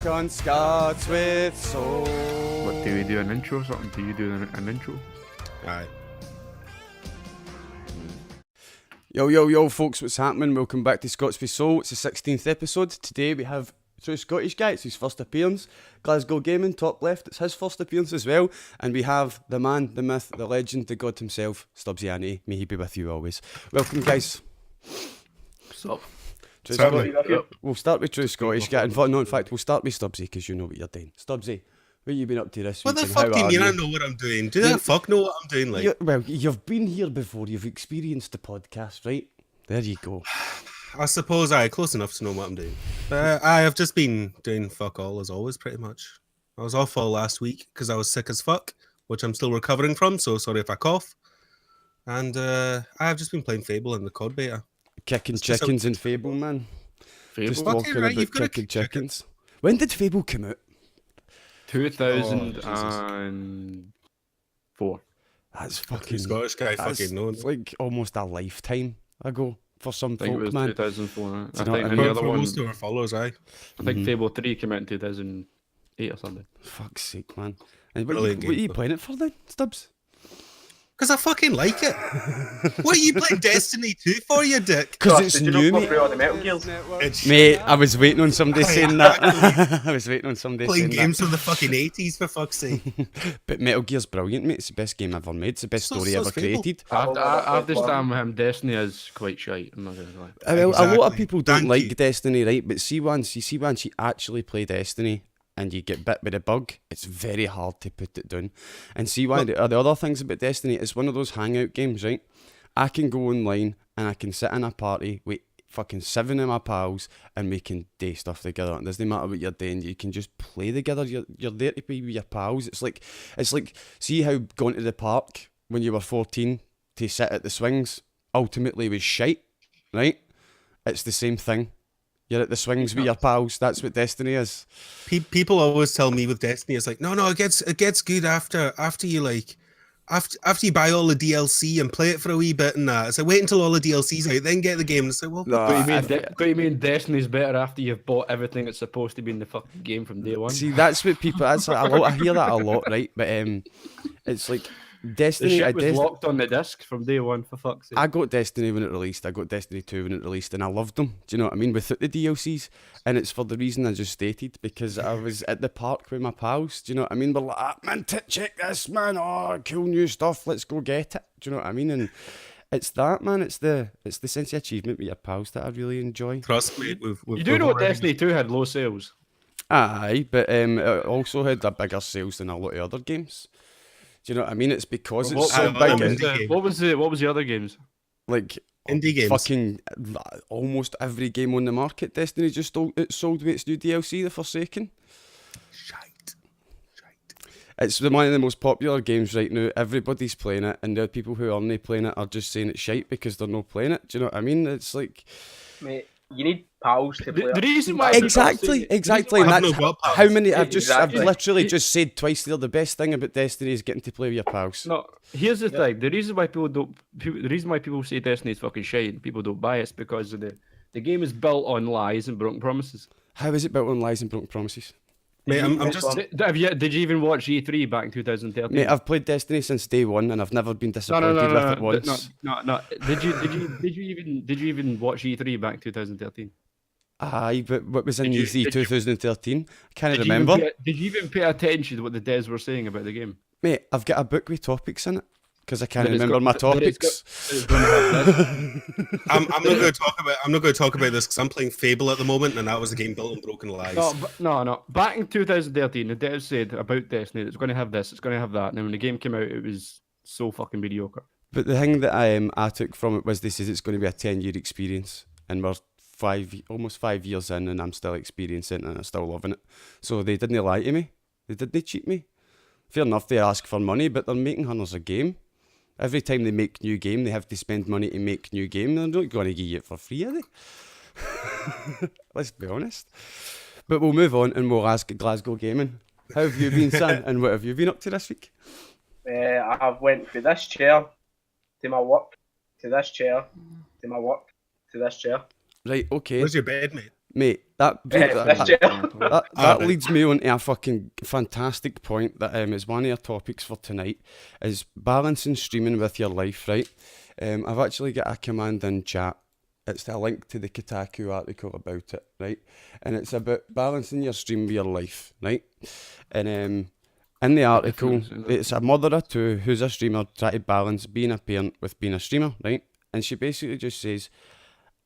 On Scots with soul. What, do we do an intro or something? Do you do an intro? Aye. Yo, folks, what's happening? Welcome back to Scots with Soul. It's the 16th episode. Today we have TruScottishGuysas, it's his first appearance. Glasgow Gaming, top left, it's his first appearance as well. And we have the man, the myth, the legend, the god himself, Stubzx. May he be with you always. Welcome, guys. What's up? We'll start with TruScottishGuys. In fact, we'll start with Stubzx because you know what you're doing. Stubzx, what have you been up to this week? What the fuck do you mean I know what I'm doing? Do that fuck know what I'm doing? Like, you've been here before. You've experienced the podcast, right? There you go. I suppose close enough to know what I'm doing. I have just been doing fuck all as always, pretty much. I was off all last week because I was sick as fuck, which I'm still recovering from. So sorry if I cough. And I have just been playing Fable in the COD beta. Kicking chickens in Fable, man. Fable? Just Fucking walking right, about you've gotta kicking kick chickens. When did Fable come out? 2004. That's fucking Scottish guy that's fucking knows. like almost a lifetime ago for some I think it folk, was man. 2004. Do I you know think what I and mean? the For other one, most of our followers, aye. I think Fable 3 came out in 2008 or something. Fuck's sake, man. And what Brilliant are you game. playing it for then, Stubbs? Because I fucking like it. What are you playing Destiny 2 for, you dick? Because it's Did you new, not mate. play all the Metal Gears? It's Mate, I was waiting on somebody Aye, saying that. I was waiting on somebody playing saying games that. from the fucking 80s, for fuck's sake. But Metal Gear's brilliant, mate. It's the best game ever made. It's the best So- story so ever it's Fable. created. I've this time Destiny is quite shite. I'm not gonna lie. Well, a lot of Exactly. people don't Thank like you. Destiny, right? But see, once you actually play Destiny and you get bit with a bug, it's very hard to put it down. And see why the other things about Destiny, it's one of those hangout games, right? I can go online and I can sit in a party with fucking 7 of my pals and we can do stuff together. It doesn't matter what you're doing, you can just play together. You're there to be with your pals. It's like see how going to the park when you were 14 to sit at the swings ultimately was shite, right? It's the same thing. You're at the swings with your pals. That's what Destiny is. People always tell me with Destiny, it's like, no, it gets good after you like after you buy all the DLC and play it for a wee bit and that. It's like wait until all the DLC's out, then get the game. And it's like, well, But you mean Destiny's better after you've bought everything that's supposed to be in the fucking game from day one? See, that's what people. That's like, I hear that a lot, right? But it's like The Destiny. shit was locked on the disc from day one, for fuck's sake. I got Destiny when it released. I got Destiny 2 when it released, and I loved them. Do you know what I mean? Without the DLCs, and it's for the reason I just stated, because I was at the park with my pals. Do you know what I mean? We're like, ah, man, check this, man. Oh, cool new stuff. Let's go get it. Do you know what I mean? And it's that, man. It's the sense of achievement with your pals that I really enjoy. trust me, You do know Destiny 2 had low sales. Aye, but it also had a bigger sales than a lot of other games. Do you know what I mean? It's because it's so big. indie What was the other games? Like Indie games. fucking almost every game on the market, Destiny just sold with its new DLC, The Forsaken. Shite. It's one of the most popular games right now. Everybody's playing it, and the people who aren't playing it are just saying it's shite because they're not playing it. Do you know what I mean? It's like Mate, you need pals to play. The reason why exactly. And I've that's no got pals. how many. I've Exactly. literally just said twice there. The best thing about Destiny is getting to play with your pals. No, here's the thing. The reason why people say Destiny is fucking shite and people don't buy it is because of the game is built on lies and broken promises. How is it built on lies and broken promises? Mate, I'm just Did you even watch E3 back in 2013? Mate, I've played Destiny since day one, and I've never been no, disappointed with it once. no. Did you even watch E3 back in 2013? Aye, but what was in Did you- E3 did you- 2013? I can't Did you even remember. did you even pay attention to what the devs were saying about the game? Mate, I've got a book with topics in it because I can't That it's remember my got- that it's got- topics. that it's gonna have this. I'm not going to talk about this because I'm playing Fable at the moment, and that was a game built on broken lies. No. Back in 2013, the devs said about Destiny that it's going to have this, it's going to have that, and then when the game came out, it was so fucking mediocre. But the thing that I took from it was they says it's going to be a 10-year experience, and we're almost 5 years in, and I'm still experiencing it, and I'm still loving it. So they didn't lie to me. They didn't cheat me. Fair enough, they ask for money, but they're making hundreds a game. Every time they make new game, they have to spend money to make new game. They're not going to give you it for free, are they? Let's be honest. But we'll move on and we'll ask Glasgow Gaming. How have you been, son? And what have you been up to this week? I've went from this chair to my work, to this chair, to my work, to this chair. Right, okay. Where's your bed, mate? Mate, that This chair. that leads me on to a fucking fantastic point that is one of our topics for tonight, is balancing streaming with your life, right? I've actually got a command in chat. It's a link to the Kotaku article about it, right? And it's about balancing your stream with your life, right? And in the article, it's a mother of two who's a streamer trying to balance being a parent with being a streamer, right? And she basically just says,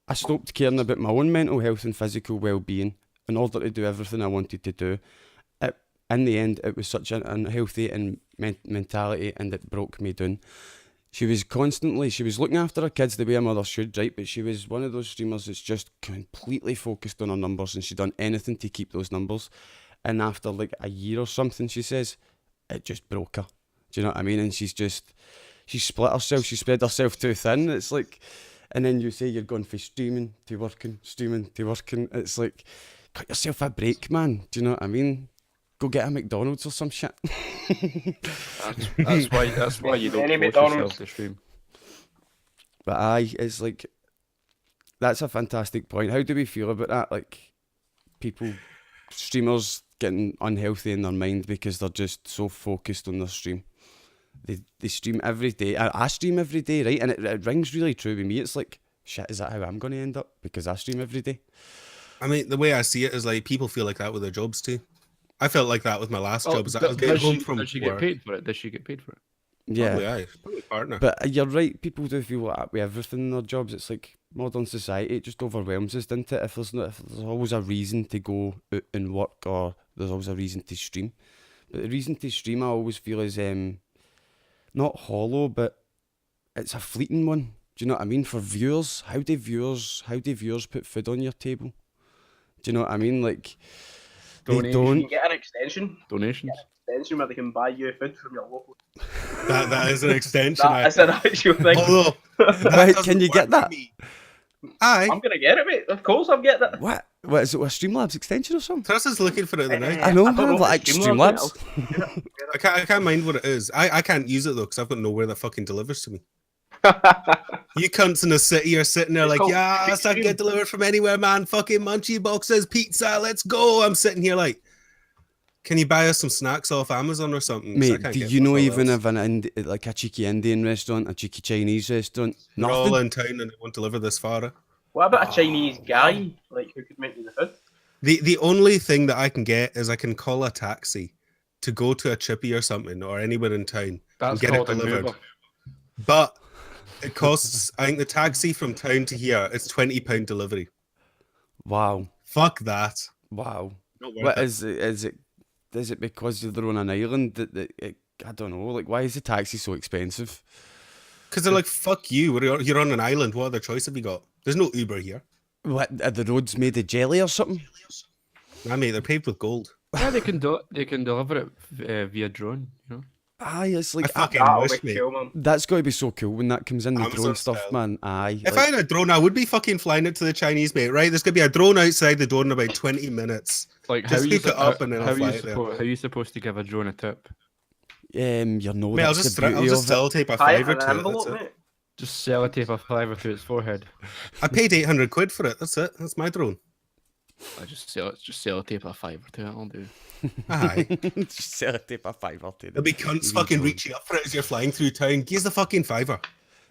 I stopped caring about my own mental health and physical well-being in order to do everything I wanted to do. In the end, it was such an unhealthy mentality, and it broke me down. She was looking after her kids the way a mother should, right? But she was one of those streamers that's just completely focused on her numbers, and she'd done anything to keep those numbers. And after like a year or something, she says, it just broke her. Do you know what I mean? And she split herself, she spread herself too thin. It's like... And then you say you're going from streaming to working. It's like, cut yourself a break, man. Do you know what I mean? Go get a McDonald's or some shit. That's why you don't Any force yourself McDonald's. to stream. But aye, it's like, that's a fantastic point. How do we feel about that? Like, streamers getting unhealthy in their mind because they're just so focused on their stream. They stream every day. I stream every day, right? And it rings really true with me. It's like, shit, is that how I'm going to end up? Because I stream every day. I mean, the way I see it is like people feel like that with their jobs too. I felt like that with my last job. I was getting home from Does she work. get paid for it? Does she get paid for it? Yeah. Probably, aye. Probably partner. But you're right, people do feel like that with everything in their jobs. It's like modern society, it just overwhelms us, doesn't it? If there's always a reason to go out and work, or there's always a reason to stream. But the reason to stream, I always feel, is not hollow, but it's a fleeting one. Do you know what I mean? For viewers, how do viewers put food on your table? Do you know what I mean? Like, they Donation. You don't. can get an extension. Donations. Extension where they can buy you food from your local. That is an extension. That is an actual thing. Although, Right, can you get that? Aye. I'm gonna get it, mate. Of course, I'm getting it. What is it? A Streamlabs extension or something? Trust is looking for it the night. I know, I don't know like if it's Streamlabs, Streamlabs. I can't mind what it is. I can't use it though because I've got nowhere that fucking delivers to me. You cunts in the city are sitting there It's like, called yeah, Quick stuff Stream. get delivered from anywhere, man. Fucking munchie boxes, pizza, let's go. I'm sitting here like, can you buy us some snacks off Amazon or something? 'Cause I Mate, can't do get you know fuck all even else. if like a cheeky Indian restaurant, a cheeky Chinese restaurant, They're all nothing? in town and they won't deliver this far. What about a Chinese guy, like, who could make you the food? The only thing that I can get is I can call a taxi to go to a chippy or something or anywhere in town That's and get it called an delivered. Uber. But it costs, I think the taxi from town to here, it's £20 delivery. Wow, Fuck that. wow. Not worth What it. is it because they're on an island that I don't know, like, why is the taxi so expensive? Because they're like, fuck you, you're on an island, what other choice have you got? There's no Uber here. What, are the roads made of jelly or something? Nah, mate, they're paved with gold. Yeah, they can deliver it via drone. You know. Aye, it's I like, fucking That'll wish, be mate. cool, man. that's got to be so cool when that comes in, the Amazon drone stuff, style. man. Aye. If like- I had a drone, I would be fucking flying it to the Chinese, mate, right? There's going to be a drone outside the door in about 20 minutes. Like Just you hook it up and then I'll fly it there. how you supposed to give a drone a tip? you know, Mate, I'll that's just, the beauty I'll just of it. sellotape a Tie it fiver in an to it. envelope, That's it. mate. Just sellotape a fiver to its forehead. I paid 800 quid for it. That's it. That's my drone. I just sellotape a fiver to it. I'll do. Aye. Just sell it, tape a fiver to There'll be cunts fucking reaching up for it as you're flying through town. Give the fucking fiver.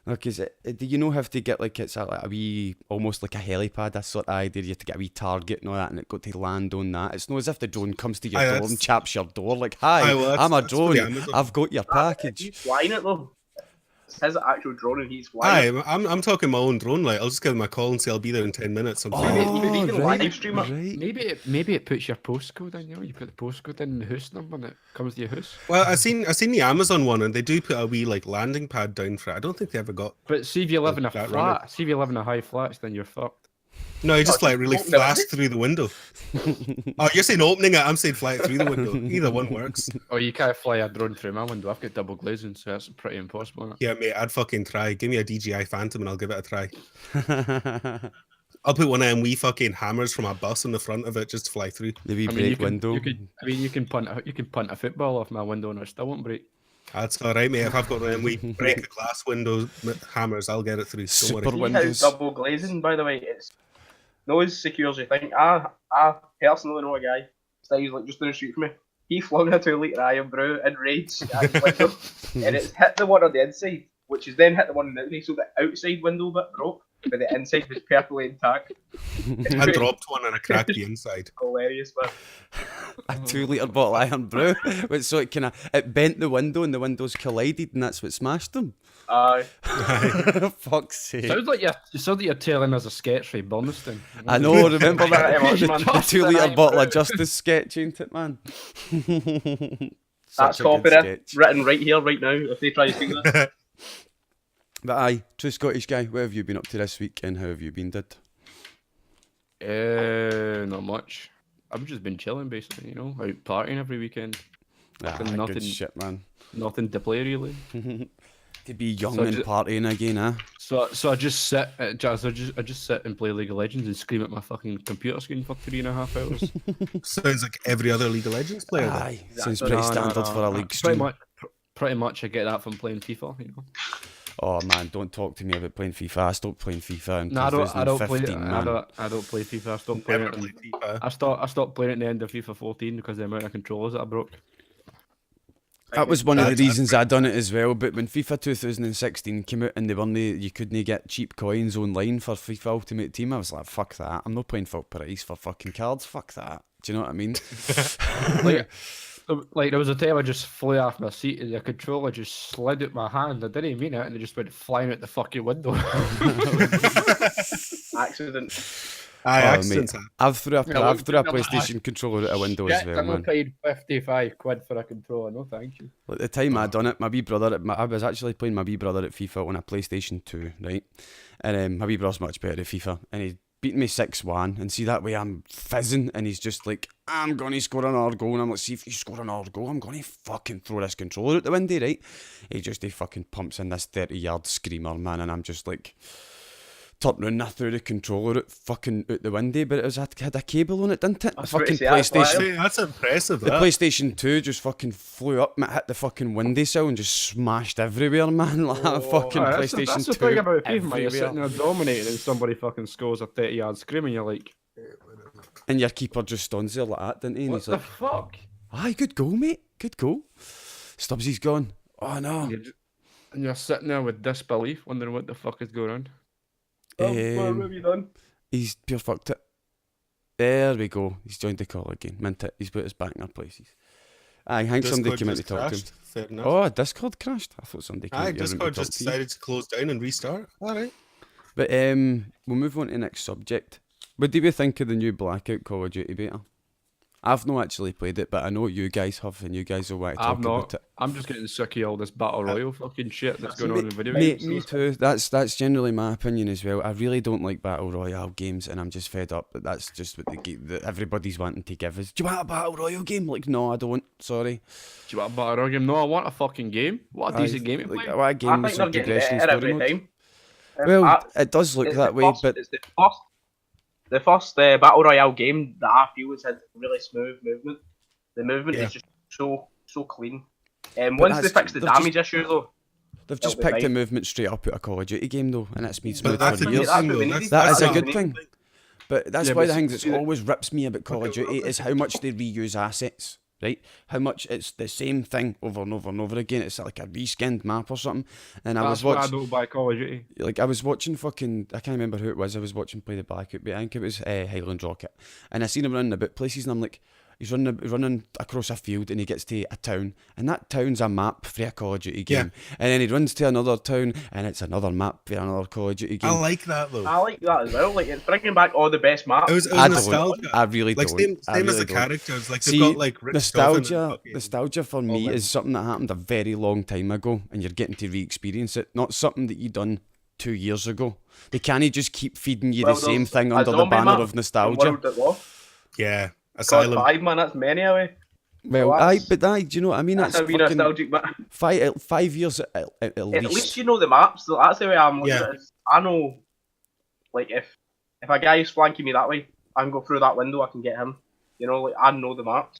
Okay, do you know, have to get like, it's like a wee, almost like a helipad, that sort of idea? You have to get a wee target and all that, and it got to land on that. It's not as if the drone comes to your Aye, door that's- and chaps your door like, hi, Aye, well, I'm a that's for the drone, Amazon. I've got your package. He's flying it, though. It's his actual drone and he's flying it. Aye, I'm talking my own drone. Like, I'll just give them a call and say I'll be there in 10 minutes. I'm Maybe- fine. maybe even live stream it. right. Maybe it puts your postcode in. You know, you put the postcode in the house number, and it comes to your house. Well, I seen the Amazon one, and they do put a wee like landing pad down for it. I don't think they ever got. But see if you live in a That flat, see if you live in a high flats, then you're fucked. No, you just Oh, fly it really open it. fast through the window. Oh, you're saying opening it? I'm saying fly it through the window. Either one works. Or you can't fly a drone through my window. I've got double glazing, so that's pretty impossible. Isn't it? Yeah, mate, I'd fucking try. Give me a DJI Phantom and I'll give it a try. I'll put one of them wee fucking hammers from a bus on the front of it just to fly through. The wee I mean, break window. you can punt a football off my window and it still won't break. That's all right, mate. If I've got one of them wee break the glass window hammers, I'll get it through. Don't Super worry. See windows. how double glazing, by the way, it's not as secure as you think. I personally know a guy. He's like just down the street from me. He flung a 2 litre iron brew in rage at his window, and it's hit the one on the inside, which has then hit the one on the outside. So the outside window bit broke, but the inside was perfectly intact. I dropped one and I cracked the inside. Hilarious, man. A 2 litre bottle of iron brew. So it bent the window and the windows collided and that's what smashed them. Aye. Fuck's sake. Sounds like you're telling us a sketch from Burniston. I know, remember that? Pretty the much, the man. 2 litre bottle of Justice sketch, ain't it, man? That's Such a good copyright sketch. written right here, right now. If they try to steal that, But aye, True Scottish Guy, what have you been up to this week and how have you been, did? Not much. I've just been chilling, basically. You know, out partying every weekend. Ah, Nothing- good shit, man. Nothing to play really. To be young So and partying again, huh? So I just sit at jazz. I just sit and play League of Legends and scream at my fucking computer screen for 3.5 hours. Sounds like every other League of Legends player. then. Aye, sounds No, pretty No, standard for a league Pretty stream. much, I get that from playing FIFA. You know. Oh man, don't talk to me about playing FIFA. I stopped playing FIFA in No, I don't play. 2015, man. I don't play FIFA. I stopped playing Never it. played FIFA. I stopped playing it at the end of FIFA 14 because the amount of controllers that I broke. That was one of the That's reasons I done it as well. But when FIFA 2016 came out and you couldn't get cheap coins online for FIFA Ultimate Team, I was like, fuck that. I'm not paying full price for fucking cards. Fuck that. Do you know what I mean? Like there was a time I just flew off my seat and the controller just slid out my hand. I didn't mean it, and it just went flying out the fucking window. accident. Aye, Oh, accidents. mate, I've threw a Yeah, look, PlayStation controller out a window as well, I'm man. paid 55 quid for a controller. No, thank you. At the time I done it, my wee brother, I was actually playing my wee brother at FIFA on a PlayStation 2, right? And my wee brother's much better at FIFA, and he beat me 6-1, and see that way I'm fizzing, and he's just like, I'm gonna score another goal, and I'm like, see if you score another goal, I'm gonna fucking throw this controller out the window, right? He fucking pumps in this 30-yard screamer, man, and I'm just like, turned around and I threw the controller out the window, but it had a cable on it, didn't it? The That's what fucking it said, that's why PlayStation. See, that's impressive. The That. PlayStation 2 just fucking flew up, hit the fucking windowsill and just smashed everywhere, man. Like a fucking That's PlayStation the 2 thing about FIFA, man. You're everywhere. sitting there dominating and somebody fucking scores a 30-yard scream and you're like, And your keeper just stands there like that, didn't he? And what he's the like, fuck? aye, good goal, mate. Good goal. Stubbsy's gone. Oh, no. And you're sitting there with disbelief, wondering what the fuck is going on. What have you done? He's pure fucked it. There we go. He's joined the call again. Mint it. He's put us back in our places. Aye, I think somebody Discord came in to just talk to him. crashed. Fair enough. Oh, Discord crashed? I thought somebody came Aye, out your room to Discord talk just to you. decided to close down and restart. All right. But we'll move on to the next subject. What do we think of the new Blackout Call of Duty beta? I've not actually played it, but I know you guys have, and you guys will want to talk I've about not. it. I'm just getting sick of all this battle royale fucking shit that's going on in video Mate, games. me too. That's generally my opinion as well. I really don't like battle royale games, and I'm just fed up that that's just what that everybody's wanting to give us. Do you want a battle royale game? Like, no, I don't. Sorry. Do you want a battle royale game? No, I want a fucking game. What a decent game to Like, play. I want a game I with think some they're getting progression better story every mode. time. Well, it does look It's that the way, first- but it's the first battle royale game that I feel has had really smooth movement. The movement Yeah. is just so clean. But Once they that's- fix the they've just- damage issue though, they've it'll just be picked the fine. movement straight up out of a Call of Duty game though, and it's been But smooth that's for a years. good That's thing, what we though. need. That is a That's good what we thing. need. But that's Yeah, why but the thing that's see- always rips me about Call of Duty is how much they reuse assets, right? How much it's the same thing over and over and over again. It's like a reskinned map or something. And I That's was why I watching, don't buy Call of Duty. like I was watching fucking, I can't remember who it was. I was watching play the Blackout, but I think it was Highland Rocket, and I seen him running about places, and I'm like, he's running across a field, and he gets to a town, and that town's a map for a Call of Duty game. And then he runs to another town, and it's another map for another Call of Duty game. I like that though. I like that as well. Like it's bringing back all the best maps. It was I nostalgia. don't. I really Like don't. same I as really the don't. characters. Like See, they've got like Rich Donovan and fucking- nostalgia for me them. is something that happened a very long time ago, and you're getting to re-experience it. Not something that you done 2 years ago. They can't just keep feeding you Well, the same there's thing a under the zombie banner map of in nostalgia. World at War. Yeah, God, Asylum. 5 man, that's many away. Well, Well, aye, that's- but aye, do you know what I mean? That's That's a wee fucking nostalgic, but 5 years at at least. least you know the maps. So that's the way I'm looking Yeah. at it. I know, like if a guy is flanking me that way, I can go through that window. I can get him. You know, like I know the maps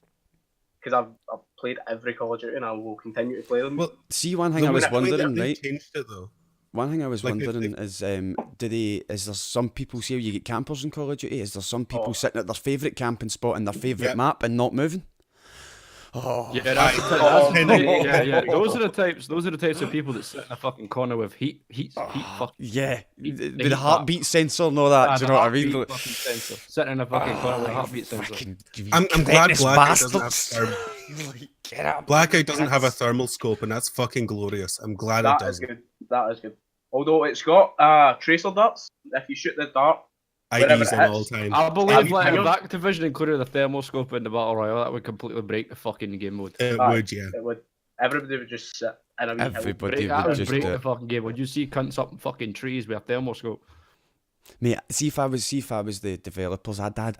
because I've played every Call of Duty and I will continue to play them. Well, See, one thing the I was way that wondering, they right? changed it though. One thing I was Like, wondering is, is there some people see how you get campers in Call of Duty? Is there some people sitting at their favourite camping spot in their favourite map and not moving? Oh, Yeah, yeah. Those are the types. Those are the types of people that sit in a fucking corner with heat fucking. yeah, Heat- with heat the heartbeat sensor and all that. Do you know what I mean? Fucking sensor. Sitting in a fucking corner with a heartbeat sensor. I'm glad Cretinous Blackout doesn't have bastards. Get up. Blackout doesn't have a thermal scope, and that's fucking glorious. I'm glad it That is doesn't. good. That is good. Although it's got tracer darts. If you shoot the dart, I wherever use it them hits. all the time. I believe you like hang if on? Activision included a thermoscope in the battle royale, that would completely break the fucking game mode. It Aye. would, yeah. it would. Everybody would just sit in a wee hill. Everybody That would would just break do the it. fucking game. Would you see cunts up in fucking trees with a thermoscope? Mate, see if I was the developers, I'd add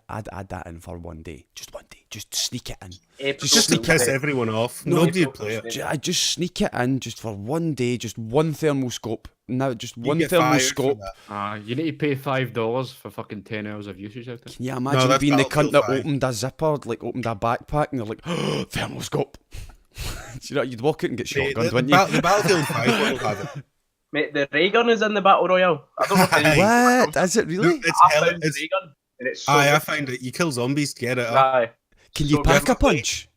that in for one day. Just one day. Just sneak it in. April Just to Fool's piss Day. everyone off. No, Nobody April would play it. Fool's Day. I'd just sneak it in just for one day, just one thermal scope. Now just You one get thermal fired for scope. that. You need to pay $5 for fucking 10 hours of usage out there. Can you imagine that's being the cunt Battlefield that 5. opened a zipper, like opened a backpack, and they're like, oh, thermal scope. Do you know, you'd walk out and get shotgunned, The wouldn't you? Battlefield 5 one will have it. Mate, the ray gun is in the battle royale. I don't know if anyone. What? Is it really? It's I hell. found the It's, ray gun, and it's so I good. find it. You kill zombies to get it up. Aye. Can you So pack a definitely- punch?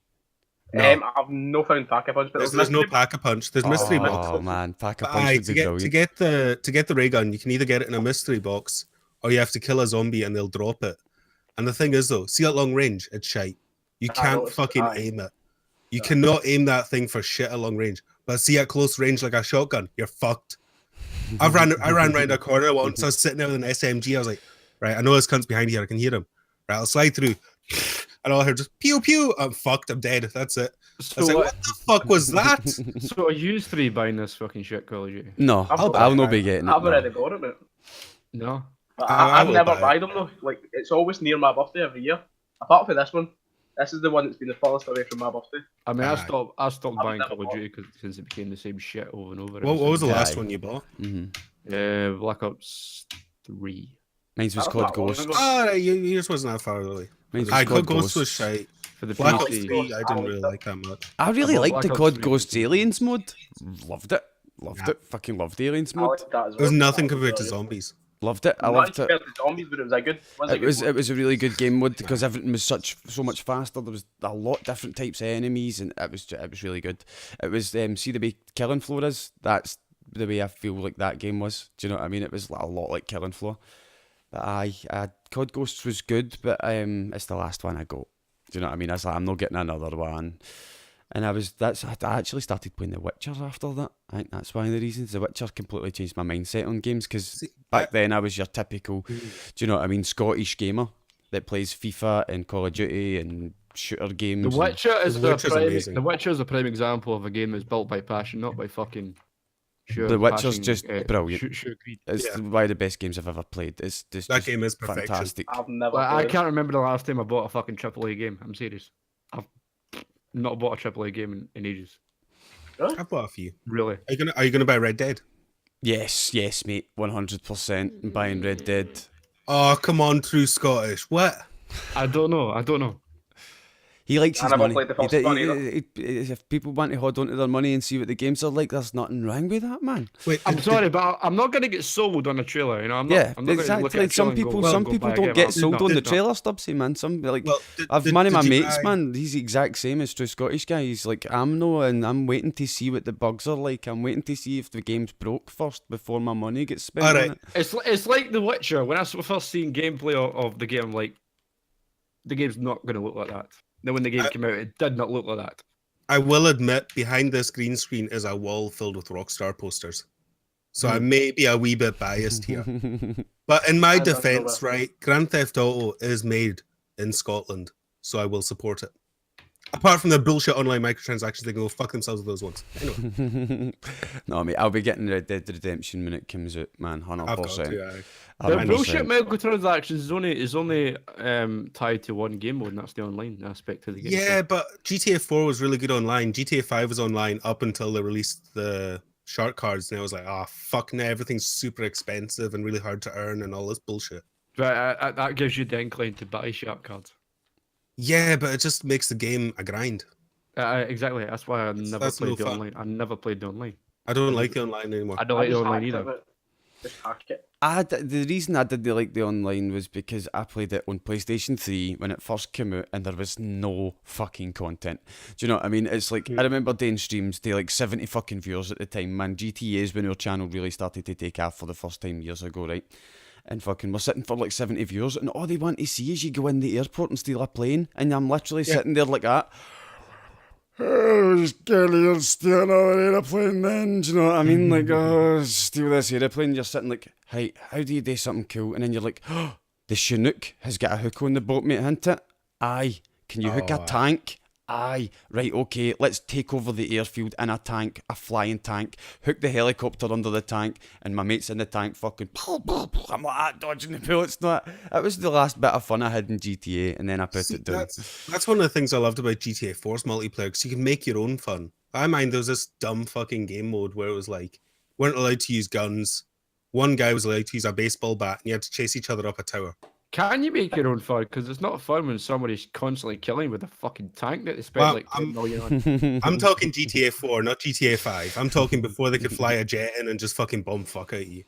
I've no found pack a punch, but There's no pack a punch. There's mystery box. Oh man, pack a But punch aye, would be brilliant. to get the ray gun, you can either get it in a mystery box or you have to kill a zombie and they'll drop it. And the thing is though, see at long range, it's shite. You can't noticed, fucking aye. aim it. You cannot aim that thing for shit at long range. But see at close range like a shotgun, you're fucked. I ran around a corner once. I was sitting there with an SMG. I was like, right, I know this cunt's behind here. I can hear him. Right, I'll slide through. And all I heard just pew pew. I'm fucked. I'm dead. That's it. I So, was like, what the fuck was that? so are you three buying this fucking shit Call of Duty? No, I'll not be getting it. I've no. already bought it, mate. No. But I I've will never buy buy them though. Like it's always near my birthday every year. Apart from this one, this is the one that's been the furthest away from my birthday. I mean, Aye. I stopped buying never Call of bought. Duty since it became the same shit over and over. What was the last Aye. one you bought? Black Ops 3. Mine was That's COD not long Ghost. ago. Ah, yours wasn't that far away. Mine was I COD COD Ghost was Ghost. shite. For the Black Ops PC. 3, I didn't really liked like that much. I really I bought liked the Black Ops COD 3 Ghost PC. Aliens mode. Loved it. Loved Yeah. it. Fucking loved Aliens I mode. like that as well. There's nothing That was compared to really good. zombies. Loved it. I Not loved it. compared to zombies, but it was a good. It was a really good game mode because everything was so much faster. There was a lot different types of enemies, and it was really good. It was see the way Killing Floor is. That's the way I feel like that game was. Do you know what I mean? It was a lot like Killing Floor. But COD Ghosts was good, but it's the last one I got. Do you know what I mean? I was like, I'm not getting another one. And I actually started playing The Witcher after that. I think that's one of the reasons. The Witcher completely changed my mindset on games because back then I was your typical, do you know what I mean, Scottish gamer that plays FIFA and Call of Duty and shooter games. The and- Witcher is The Witcher's amazing. The Witcher is a prime example of a game that's built by passion, not by fucking. Sure, The Witcher's just brilliant. Greed. It's Yeah. one of the best games I've ever played. It's just That game is perfection. fantastic. I've never. Like, I played it. can't remember the last time I bought a fucking AAA game. I'm serious. I've not bought a AAA game in ages. I've bought a few. Really. Are you gonna buy Red Dead? Yes, mate, 100% buying Red Dead. Oh, come on, True Scottish. What? I don't know. He likes I his never money. played the first one either. If people want to hold on to their money and see what the games are like, there's nothing wrong with that, man. Wait, I'm sorry, but I'm not gonna get sold on a trailer. You know, I'm not. Yeah, I'm not gonna look at exactly. a trailer Some and go, people, "Well, some go people buy a don't game." get I'm sold not- on the not. trailer, Stubzx, man. Some like Well, I've one of my did you mates, buy- man. He's the exact same as True Scottish guy. He's like, and I'm waiting to see what the bugs are like. I'm waiting to see if the game's broke first before my money gets spent. Alright. On it. It's like The Witcher. When I first seen gameplay of the game, I'm like, the game's not gonna look like that. Then when the game came out, it did not look like that. I will admit, behind this green screen is a wall filled with Rockstar posters. So I may be a wee bit biased here. But in my I don't know defense, that. right, Grand Theft Auto is made in Scotland, so I will support it. Apart from the bullshit online microtransactions, they can go fuck themselves with those ones. Anyway, No, mate, I'll be getting Red Dead Redemption when it comes out, man. I've got 100%. to. aye. The 100%. bullshit microtransactions is only tied to one game mode, and that's the online aspect of the game. Yeah, but GTA 4 was really good online. GTA 5 was online up until they released the shark cards, and I was like, fuck now, everything's super expensive and really hard to earn and all this bullshit. But that gives you the incline to buy shark cards. Yeah, but it just makes the game a grind. Exactly. That's why I never that's no played the fun. online. I never played the online. I don't like the online anymore. I don't like the just online hacked it, either. but just hack it. The reason I didn't like the online was because I played it on PlayStation 3 when it first came out and there was no fucking content. Do you know what I mean? It's like, I remember doing streams to like 70 fucking viewers at the time, man. GTA is when our channel really started to take off for the first time years ago, right? And fucking we're sitting for like 70 viewers and all they want to see is you go in the airport and steal a plane and I'm literally sitting there like that. Oh, just get here, steal another aeroplane then. Do you know what I mean? Like, oh, steal this aeroplane. You're sitting like, hey, how do you do something cool? And then you're like, oh, the Chinook has got a hook on the boat, mate, hasn't it? Aye. Can you hook a tank? Aye. Right, okay, let's take over the airfield in a tank, a flying tank, hook the helicopter under the tank, and my mate's in the tank fucking, I'm like that, dodging the bullets. That was the last bit of fun I had in GTA, and then I put it down. That's one of the things I loved about GTA 4's multiplayer, because you can make your own fun. I mind there was this dumb fucking game mode where it was like, weren't allowed to use guns. One guy was allowed to use a baseball bat, and you had to chase each other up a tower. Can you make your own fun? Because it's not fun when somebody's constantly killing with a fucking tank that they spend like 10 million on. I'm talking GTA 4, not GTA 5. I'm talking before they could fly a jet in and just fucking bomb fuck out you.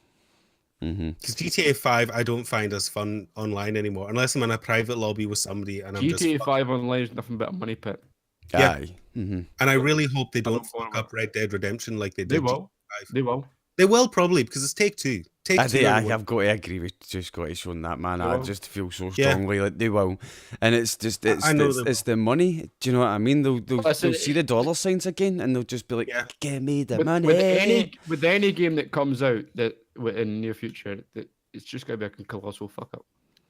Because GTA 5 I don't find as fun online anymore, unless I'm in a private lobby with somebody and I'm GTA 5 online is nothing but a money pit. Yeah. Aye. And I really hope they don't fuck up Red Dead Redemption like they did. They will. They will. They will probably, because it's Take-Two. I've got to agree with TruScottish on that, man. I just feel so strongly that they will, and it's just it's the money. Do you know what I mean? They'll see the dollar signs again, and they'll just be like, "Give me the money." With any game that comes out that in the near future, that it's just gonna be a colossal fuck up.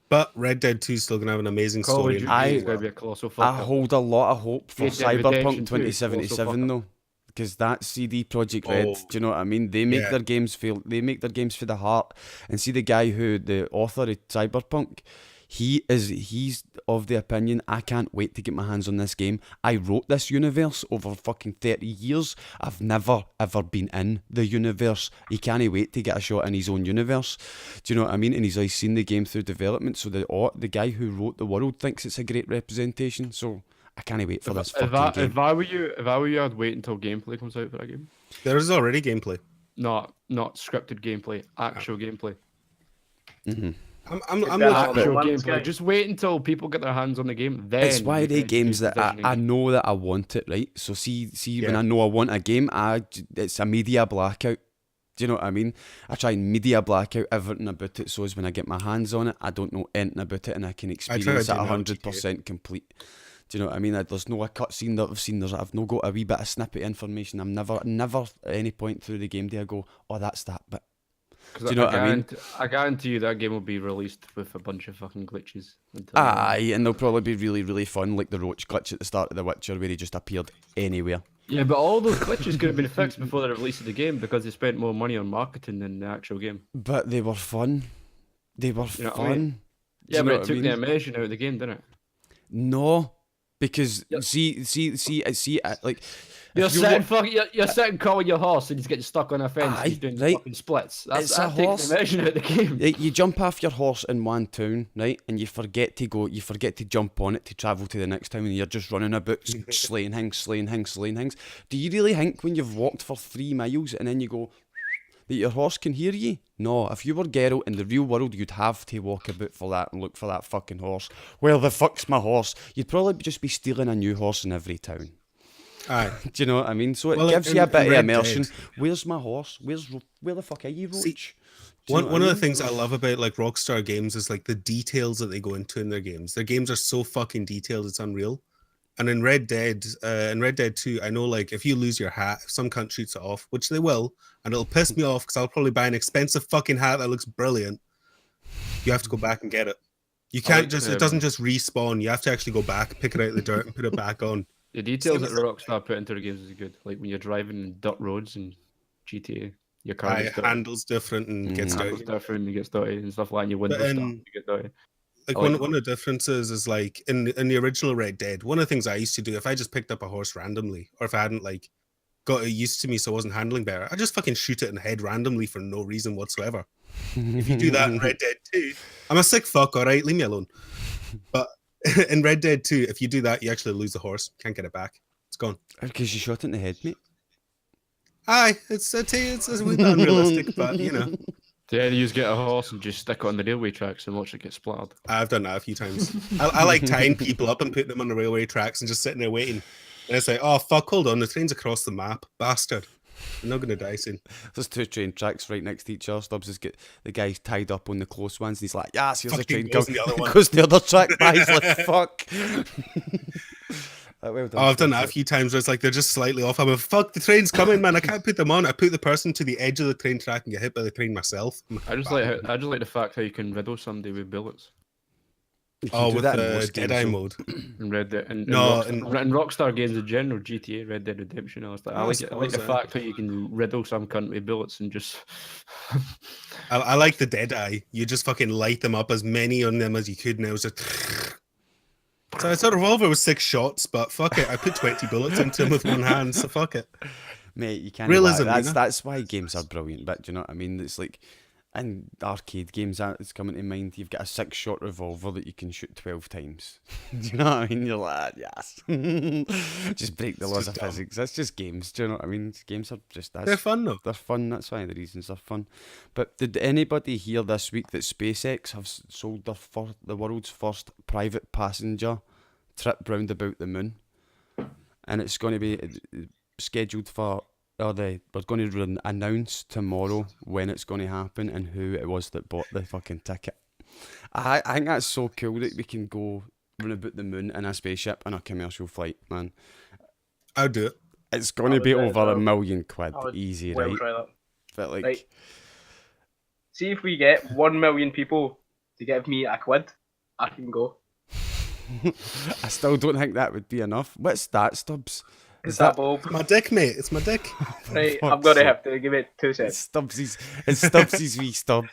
But Red Dead 2 is still gonna have an amazing story. It's gonna be a colossal fuck up. I hold a lot of hope for Cyberpunk 2 2077 though. Because that CD Projekt Red, do you know what I mean? They make their games feel. They make their games for the heart. And see the guy the author of Cyberpunk, he's of the opinion, I can't wait to get my hands on this game. I wrote this universe over fucking 30 years. I've never ever been in the universe. He can't wait to get a shot in his own universe. Do you know what I mean? And he's always seen the game through development. So the guy who wrote the world thinks it's a great representation. So I can't wait for this fucking game. If I were you, I'd wait until gameplay comes out for that game. There is already gameplay. Not scripted gameplay, actual gameplay. I'm actual gameplay. Just wait until people get their hands on the game. Then it's one of the games that I know that I want it, right? So see when I know I want a game, it's a media blackout. Do you know what I mean? I try and media black out everything about it, so as when I get my hands on it, I don't know anything about it, and I can experience it 100% complete. Do you know what I mean? There's no a cutscene that I've seen. I've no got a wee bit of snippet information. I'm never at any point through the game do I go, oh, that's that bit. Do you know what I mean? I guarantee you that game will be released with a bunch of fucking glitches. Aye, and they'll probably be really, really fun, like the roach glitch at the start of The Witcher, where he just appeared anywhere. Yeah, but all those glitches could have been fixed before the release of the game because they spent more money on marketing than the actual game. But they were fun. They were fun. I mean? Yeah, but it took the immersion out of the game, didn't it? No. Because see, like you're sitting calling your horse and he's getting stuck on a fence. And he's doing fucking splits. That takes the immersion out of the game. You jump off your horse in one town, right, and you forget to jump on it to travel to the next town, and you're just running about slaying things. Do you really think when you've walked for 3 miles and then you go that your horse can hear you? No, if you were Geralt in the real world, you'd have to walk about for that and look for that fucking horse. Where the fuck's my horse? You'd probably just be stealing a new horse in every town. Aye. Do you know what I mean? So it gives you a bit of immersion. Where's my horse? Where the fuck are you, Roach? See, one of the things I love about like Rockstar games is like the details that they go into in their games. Their games are so fucking detailed, it's unreal. And in Red Dead 2, I know like if you lose your hat, if some cunt shoots it off, which they will, and it'll piss me off because I'll probably buy an expensive fucking hat that looks brilliant. You have to go back and get it. You can't it doesn't just respawn. You have to actually go back, pick it out of the dirt, and put it back on. The details that Rockstar put into the games is good. Like when you're driving in dirt roads in GTA, your car handles different and gets dirty. And gets dirty and stuff like that. And your windows start to get dirty. Like one of the differences is like in the original Red Dead, one of the things I used to do if I just picked up a horse randomly, or if I hadn't like got it used to me so I wasn't handling better, I just fucking shoot it in the head randomly for no reason whatsoever. If you do that in Red Dead 2, I'm a sick fuck, alright, leave me alone. But in Red Dead 2, if you do that, you actually lose the horse, can't get it back. It's gone. Because you shot it in the head, mate. Aye, it's a wee bit unrealistic, but you know, Yeah, you just get a horse and just stick it on the railway tracks and watch it get splattered. I've done that a few times. I like tying people up and putting them on the railway tracks and just sitting there waiting. And it's like, oh fuck, hold on, the train's across the map, bastard. I'm not gonna die soon. There's 2 train tracks right next to each other. Stubbs has got the guy's tied up on the close ones, and he's like, "Yes, here's a Fucking train goes coming." in the other one. Goes the other track by. He's like, "Fuck." Well done, Oh, I've done that a Stubbs. few times where it's like they're just slightly off. I'm like, fuck, the train's coming, man. I can't put them on. I put the person to the edge of the train track and get hit by the train myself. I just like the fact how you can riddle somebody with bullets You can Oh, do with that in the most games, Deadeye though. mode. in Red Dead and No, in Rockstar games in general, GTA, Red Dead Redemption. I like it. I like the fact how you can riddle some cunt with bullets and just. I like the Deadeye. You just fucking light them up, as many on them as you could, and it was just. So it's a revolver with 6 shots, but fuck it. I put 20 bullets into him with one hand, so fuck it. Mate, you can't. Realism, That's you know? that's why games are brilliant. But do you know what I mean? It's like in arcade games that's coming to mind. You've got a 6-shot revolver that you can shoot 12 times. Do you know what I mean? You're like, yes. Just break the It's laws just of dumb. physics. That's just games. Do you know what I mean? Games are just They're fun though. They're fun. That's why the reasons they're fun. But did anybody hear this week that SpaceX have sold the world's first private passenger trip round about the moon, and it's going to be scheduled for, they're going to announce tomorrow when it's going to happen and who it was that bought the fucking ticket. I think that's so cool that we can go run about the moon in a spaceship on a commercial flight, man. I'll do it. It's going to would be do it, over though. £1 million, I would easy, well right? try that. But like, Right. See if we get 1 million people to give me a quid, I can go. I still don't think that would be enough. What's that, Stubbs? Is that Bob? It's my dick, mate. It's my dick. Right, fuck's I'm gonna sake. have to give it 2 It's cents. Stubbsy's wee stub.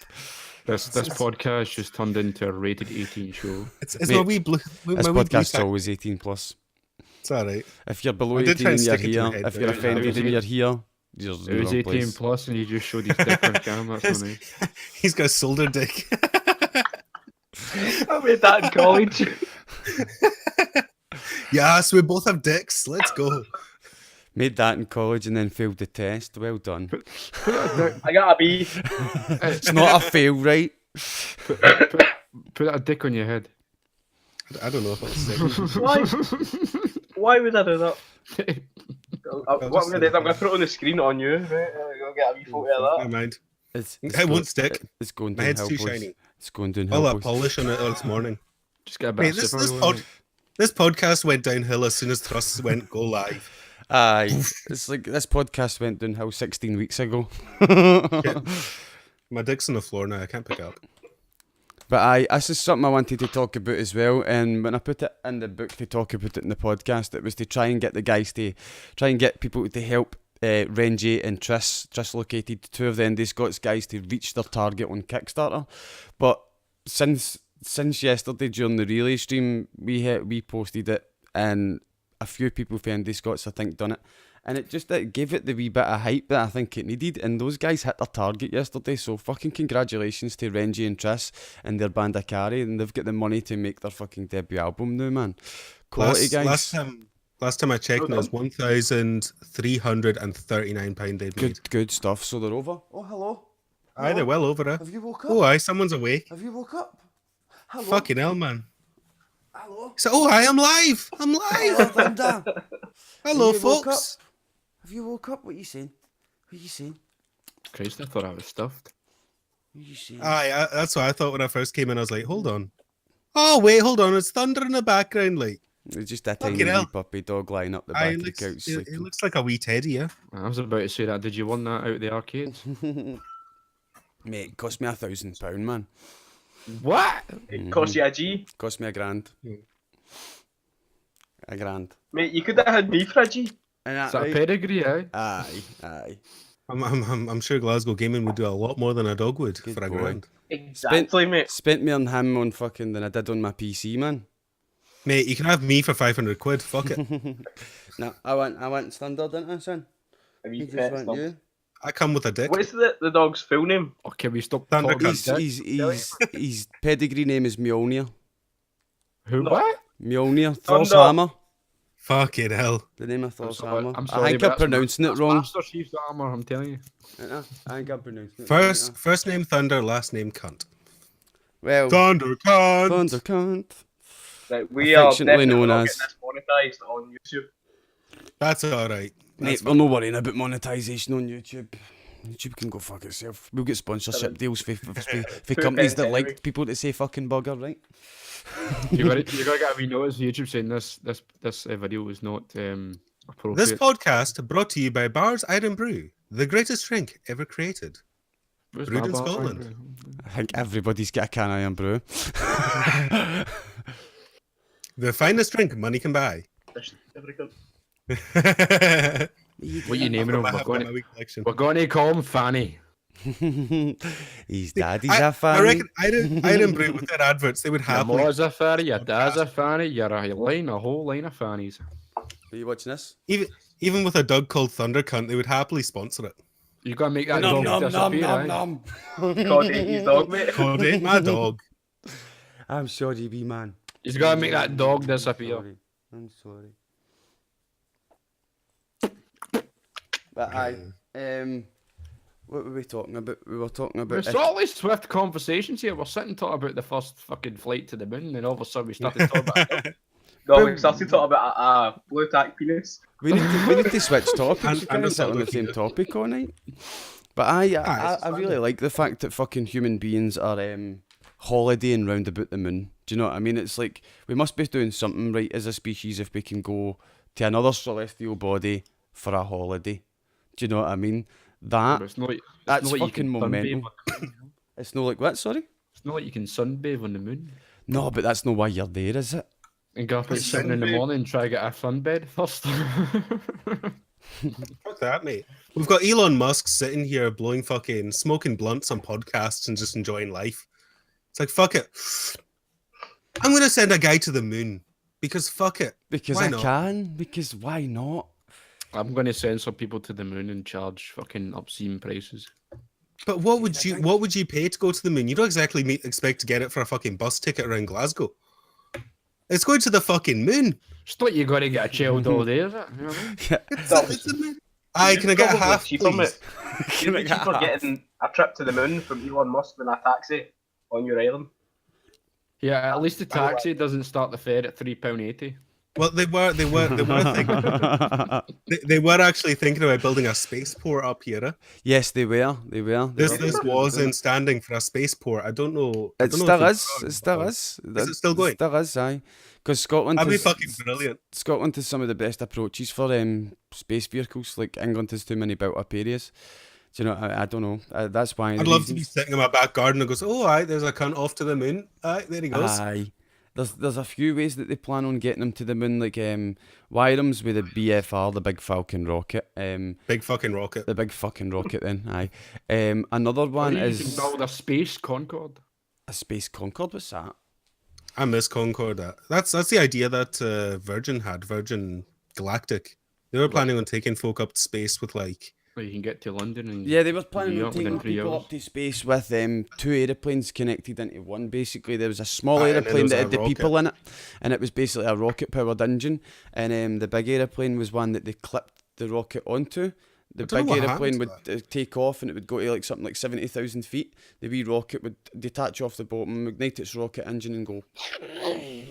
This podcast just turned into a rated 18 show. It's Mate, my wee blue. This my wee blue podcast's sack. always 18 plus. It's alright. If you're below I did 18 try and and you're stick it to here, my head, if you're but offended and it you're was- here, you're in It the was wrong 18 place. plus, and he just showed his dick on camera. That's funny. He's got a solder dick. I made that in college. Yes, we both have dicks. Let's go. Made that in college and then failed the test. Well done. I got a B. It's not a fail, right? Put a dick on your head. I don't know if that's sick. Why? Why would I do that? What I'm just gonna do is I'm gonna put it on the screen on you. Right? I'll get a wee photo of Never that. mind. It's It won't stick. It's going My head's downhill, too boys. shiny. It's going All downhill, that boys. polish on it this morning. Just get a Mate, bit of this, silver. this podcast went downhill as soon as Trust went go live. Aye, it's like this podcast went downhill 16 weeks ago. My dick's on the floor now. I can't pick up. But aye, this is something I wanted to talk about as well. And when I put it in the book to talk about it in the podcast, it was to try and get the guys to try and get people to help Renji and Triss located, 2 of the IndiScots guys, to reach their target on Kickstarter. But since yesterday during the relay stream, we posted it, and a few people from IndiScots I think done it. And it gave it the wee bit of hype that I think it needed. And those guys hit their target yesterday. So fucking congratulations to Renji and Triss and their band of Carry. And they've got the money to make their fucking debut album now, man. Quality, guys. Last time I checked, it was £1,339 they'd made. Good stuff. So they're over. Oh, hello. Aye, they're well over it. Have you woke up? Oh, aye, someone's awake. Have you woke up? Hello. Fucking hell, man. Hello. So, oh, hi, I'm live. I'm Hello, live. Thunder. Hello, Have you woke folks. Have you woke up? What are you saying? What are you saying? Christ, I thought I was stuffed. What are you saying? Aye, that's what I thought when I first came in. I was like, hold on. Oh, wait, hold on. It's thunder in the background, like. It's just a Fucking tiny hell. wee puppy dog lying up the Aye, back of the couch it sleeping. looks like a wee teddy, yeah. I was about to say that. Did you win that out of the arcades? Mate, it cost me £1,000, man. What? It cost you a G. Cost me £1,000. Hmm. £1,000. Mate, you could have had me for a G. And Is that a pedigree, eh? Aye. I'm sure Glasgow Gaming would do a lot more than a dog would Good for a boy. grand. Exactly, mate. Spent more on him on fucking than I did on my PC, man. Mate, you can have me for 500 quid. Fuck it. No, I went standard, didn't I, son? A wee He just pet went snub. you. I come with a dick. What's the dog's full name? Or can we stop Thunder talking cunt. dick? His pedigree name is Mjolnir. Who? No. What? Mjolnir, Thor's Thunder. hammer. Fucking hell. The name of Thor's hammer. I'm I sorry, think but I'm that's pronouncing it that's wrong. Master Chief's armor, I'm telling you. I think I'm pronouncing it wrong. First name Thunder, last name Cunt. Well, Thunder Cunt. Thunder cunt. Right, we are Affectionately definitely known not as- getting this monetized on YouTube. That's alright. Mate, we're not worrying about monetization on YouTube. YouTube can go fuck itself. We'll get sponsorship deals for companies that like people to say fucking bugger, right? You got to get a wee notice. YouTube saying this video is not appropriate. This podcast brought to you by Bar's Iron Brew, the greatest drink ever created. Where's brewed that in about? Scotland. I think everybody's got a can of Iron Brew. The finest drink money can buy. What you naming him? My We're collection. going to call him Fanny. His daddy's I a fan. reckon Iron Brew with their adverts, they would Your have mom's a fanny, your dad's a fanny, you're a whole line of fannies. Are you watching this? even with a dog called Thunder Cunt, they would happily sponsor it. You gotta make that dog disappear, eh? God ate his dog, mate. Cody, my dog. I'm sorry, wee man. He's gotta make that dog disappear. I'm sorry. But what were we talking about? We were talking about. It's always swift conversations here. We're sitting talking about the first fucking flight to the moon, and then all of a sudden we started talking about it. No, we started talking about a blue tack penis. We need to switch topics. We can't And sit on the same topic all night. But I really like the fact that fucking human beings are holidaying round about the moon. Do you know what I mean? It's like we must be doing something right as a species if we can go to another celestial body for a holiday. Do you know what I mean? But it's not like That's you fucking can momentum. sunbathe on the moon. It's not like what? Sorry. It's not like you can sunbathe on the moon. No, but that's not why you're there, is it? And go up at 7 in the morning and try to get a sunbed first. Fuck that, mate. We've got Elon Musk sitting here blowing fucking smoking blunts on podcasts and just enjoying life. It's like, fuck it. I'm going to send a guy to the moon because fuck it. Because Why I not? can. Because why not? I'm going to send some people to the moon and charge fucking obscene prices. But what would you pay to go to the moon? You don't exactly expect to get it for a fucking bus ticket around Glasgow. It's going to the fucking moon. It's not you got to get a child all day, is it? You know what I mean? It's the moon. Aye, can I get a Probably half, cheaper, please? mate. It'd be cheaper getting a trip to the moon from Elon Musk than a taxi on your island. Yeah, at least the taxi doesn't start the fare at £3.80. Well, they were thinking, they were actually thinking about building a spaceport up here. Yes, they were. This was in standing for a spaceport. I don't know. It still is. It still is. Is it still going? It still is, aye. Because Scotland That'd be has, fucking brilliant. Scotland has some of the best approaches for space vehicles. Like England has too many built-up areas. Do you know? I don't know. That's why. I'd love to be sitting in my back garden and goes, oh, aye, there's a cunt off to the moon. Aye, there he goes. Aye. There's a few ways that they plan on getting them to the moon, like Wyram's with the BFR, the Big Falcon rocket. Big fucking rocket. The big fucking rocket then, aye. Another one You is can build a space Concorde. a Space Concorde, what's that? I miss Concorde. That's the idea that Virgin had, Virgin Galactic. They were planning on taking folk up to space with like... Well, you can get to London and Yeah, they were planning on within taking 3 people hours. up to space with 2 aeroplanes connected into one, basically. There was a small Aye, and then aeroplane there that was had a the people in it, and it was basically a rocket-powered engine, and the big aeroplane was one that they clipped the rocket onto. The don't big know what aeroplane happened would to take off, and it would go to like something like 70,000 feet. The wee rocket would detach off the bottom, ignite its rocket engine, and go,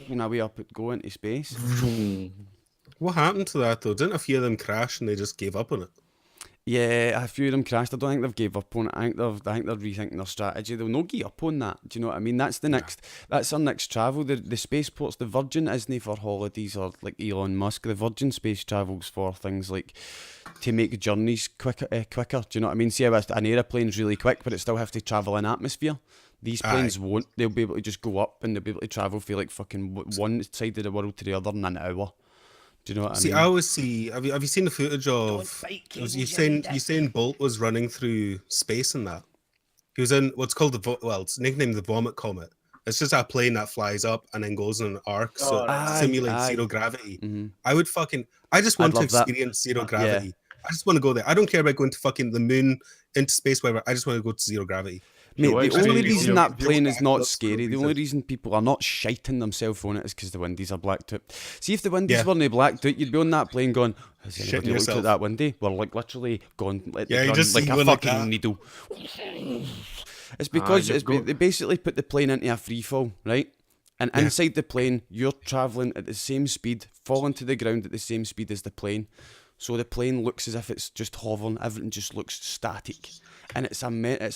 and away up it go into space. What happened to that, though? Didn't a few of them crash and they just gave up on it? Yeah, a few of them crashed. I don't think they've gave up on it. I think they're rethinking their strategy. They'll not give up on that. Do you know what I mean? That's the next. That's our next travel. The spaceports. The Virgin isn't for holidays or like Elon Musk. The Virgin space travels for things like to make journeys quicker. Do you know what I mean? See how an aeroplane's really quick, but it still have to travel in atmosphere. These planes won't. They'll be able to just go up and they'll be able to travel for like fucking one side of the world to the other in an hour. Do you know what I mean? I always see. Have you seen the footage of? Usain Bolt was running through space and that. He was in what's called it's nicknamed the Vomit Comet. It's just a plane that flies up and then goes in an arc, so it simulates zero gravity. Mm-hmm. I just want to love that. experience zero gravity. I just want to go there. I don't care about going to fucking the moon, into space, whatever. I just want to go to zero gravity. Mate, No, the it's only really reason good. that plane is not That's scary, the no only reason. reason people are not shiting themselves on it is because the windies are blacked out. See, if the windies Yeah. weren't blacked out, you'd be on that plane going, has Shitting anybody looked yourself. at that windy? We're like literally going, let Yeah, the you gun, just like see a one like fucking that. needle. It's because you've got- they basically put the plane into a free fall, right? And Yeah. inside the plane, you're travelling at the same speed, falling to the ground at the same speed as the plane. So the plane looks as if it's just hovering, everything just looks static. And it's a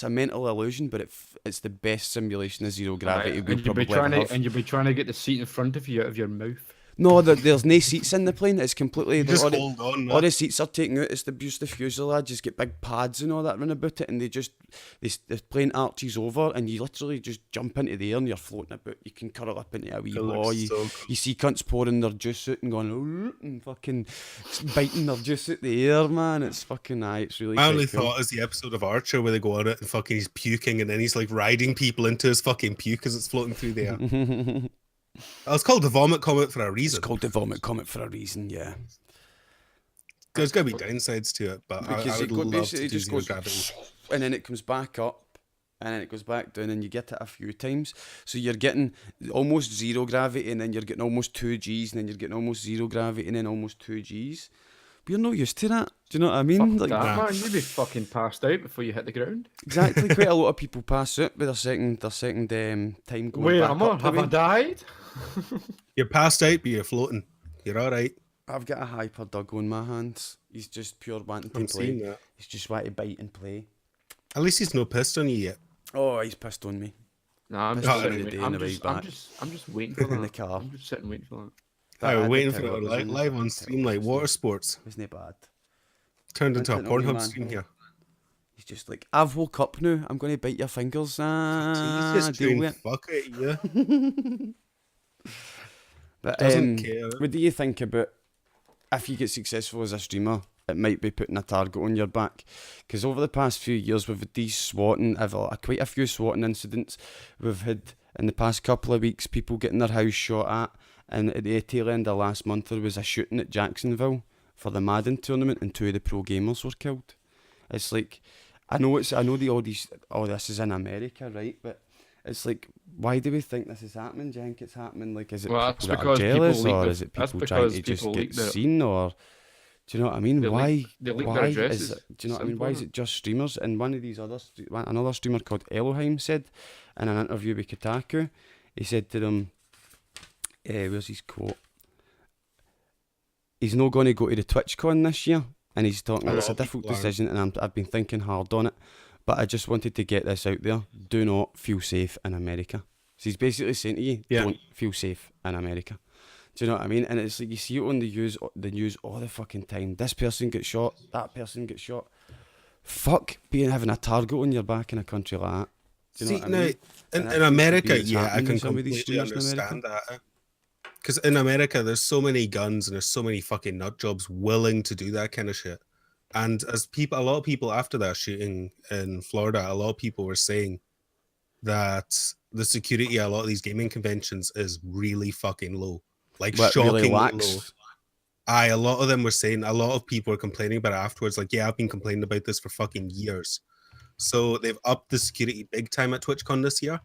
mental illusion, but it's the best simulation of zero gravity we'll and you'll probably be trying ever to have. trying to get the seat in front of you out of your mouth. No, there's no seats in the plane. It's completely. You just all, hold on. all the seats are taken out. It's just the fuselage. Just get big pads and all that run about it, and the plane arches over, and you literally just jump into the air and you're floating about. You can curl up into a wee It ball. looks You, so cool. you see cunts pouring their juice out and going "Ooh," and fucking biting their juice out the air, man. It's fucking It's really. My quite only cool. thought is the episode of Archer where they go on it and fucking he's puking and then he's like riding people into his fucking puke as it's floating through the air. It's called the Vomit Comet for a It's reason. called the Vomit Comet for a reason, yeah. There's got to be downsides to it, but I Because would it love basically to do just zero goes, gravity. and then it comes back up, and then it goes back down, and you get it a few times. So you're getting almost zero gravity, and then you're getting almost 2Gs, and then you're getting almost zero gravity, and then almost 2Gs. But you're not used to that. Do you know what I mean? Fuck that, nah. man. You'd be fucking passed out before you hit the ground. Exactly. Quite a lot of people pass out with their second time going Wait, back am up the have I way. died? You're passed out, but you're floating. You're all right. I've got a hyper dog on my hands. He's just pure wanting to I'm play. seeing that. He's just wanting to bite and play. At least he's no pissed on you yet. Oh, he's pissed on me. Nah, I'm Pissed just on sitting. the waiting. day on the way back. I'm just waiting for In the that. car. I'm just sitting waiting for that. That We're had waiting the for tower it was in live on the stream tower like was water in. sports. Wasn't it bad? Turned into a Went on me, Pornhub man. stream here. He's just like, I've woke up now. I'm going to bite your fingers. Jesus, Deal June, with it. fuck it, yeah. But Doesn't care. what do you think about if you get successful as a streamer? It might be putting a target on your back, because over the past few years we've had these swatting, quite a few swatting incidents. We've had in the past couple of weeks people getting their house shot at, and at the tail end of last month there was a shooting at Jacksonville for the Madden tournament, and 2 of the pro gamers were killed. It's like, I know this is in America, right? But it's like, why do we think this is happening? Do you think it's happening? Like, is it Well, people that's that are because people jealous, leak or the- is it that's people trying because to just people get leak the- seen, or do you know what I mean? They Why? leak their Why is addresses. it? Do you know what I mean? Simple, Why is isn't it just streamers? And one of these another streamer called Elohim said in an interview with Kotaku, he said to them, "Where's his quote? He's not going to go to the TwitchCon this year." And he's talking, it's a difficult decision, and I've been thinking hard on it, but I just wanted to get this out there. Do not feel safe in America. So he's basically saying to you, Yeah. don't feel safe in America. Do you know what I mean? And it's like you see it on the news all the fucking time. This person gets shot, that person gets shot. Fuck having a target on your back in a country like that. Do you know See, what I mean? now, And in that America, seems to be yeah, what's I happening can with some of these completely streamers in understand that. Because in America, there's so many guns and there's so many fucking nut jobs willing to do that kind of shit. And as a lot of people after that shooting in Florida, a lot of people were saying that the security at a lot of these gaming conventions is really fucking low, like But shockingly really low. lax. A lot of them were saying, a lot of people were complaining about it afterwards. Like, yeah, I've been complaining about this for fucking years. So they've upped the security big time at TwitchCon this year,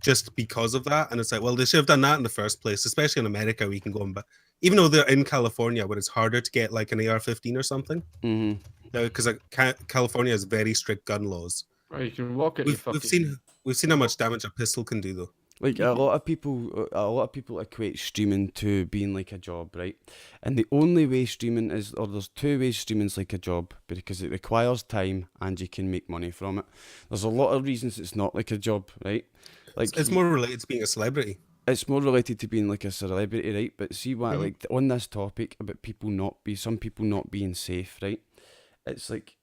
just because of that. And it's like, well, they should have done that in the first place, especially in America, where you can go and even though they're in California, where it's harder to get like an AR-15 or something, Mm-hmm. because California has very strict gun laws. Right, you can walk it. We've seen how much damage a pistol can do, though. Like a lot of people equate streaming to being like a job, right? And the only way streaming is, or there's 2 ways streaming's like a job, because it requires time and you can make money from it. There's a lot of reasons it's not like a job, right? Like It's more related to being a celebrity. it's more related to being like a celebrity, right? But see what, like on this topic about some people not being safe, right? It's like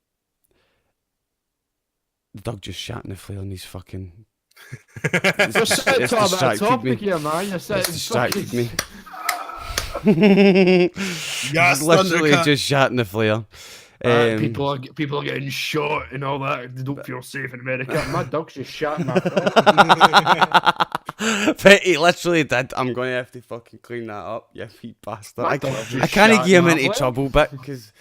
Doug just shat in the flare and he's fucking. Just sit It's to a distracted topic me. here, man. You're It's sitting distracted me. Yes, Literally Thundercat. just shat in the flare. People are getting shot and all that. They don't feel safe in America. My dog's just shot in my dog. But he literally did. I'm going to have to fucking clean that up, you feet bastard. My I dog just can't shat get him in my into flare. trouble, but because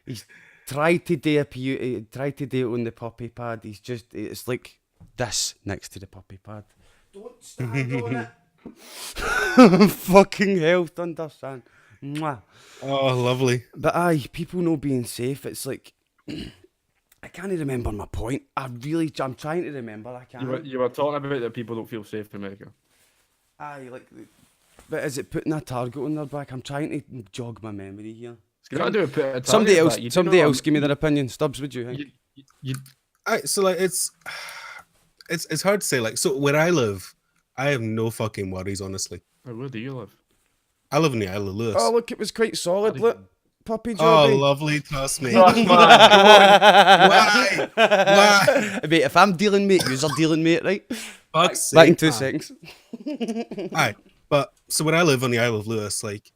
he's tried to do it on the puppy pad. It's like this next to the puppy pad. Don't stand on it. Fucking hell, Thunder San. Mwah. Oh, lovely. But aye, people know being safe. It's like I can't remember my point. I'm trying to remember. I can't. You were talking about that people don't feel safe in America. Aye, like, but is it putting a target on their back? I'm trying to jog my memory here. It's got to do with putting a target Somebody else, back. You do somebody know else, give me their opinion. Stubbs, would you think? So like it's hard to say. Like, so where I live, I have no fucking worries, honestly. Where do you live? I live in the Isle of Lewis. Oh, look, it was quite solid. Look, puppy Oh, jobby. lovely, trust me. Trust, man. Why? Why? Mate, if I'm dealing, mate, you're dealing, mate, right? Fuck's Back in sake, 2 man. seconds. Aye, but so where I live on the Isle of Lewis, like,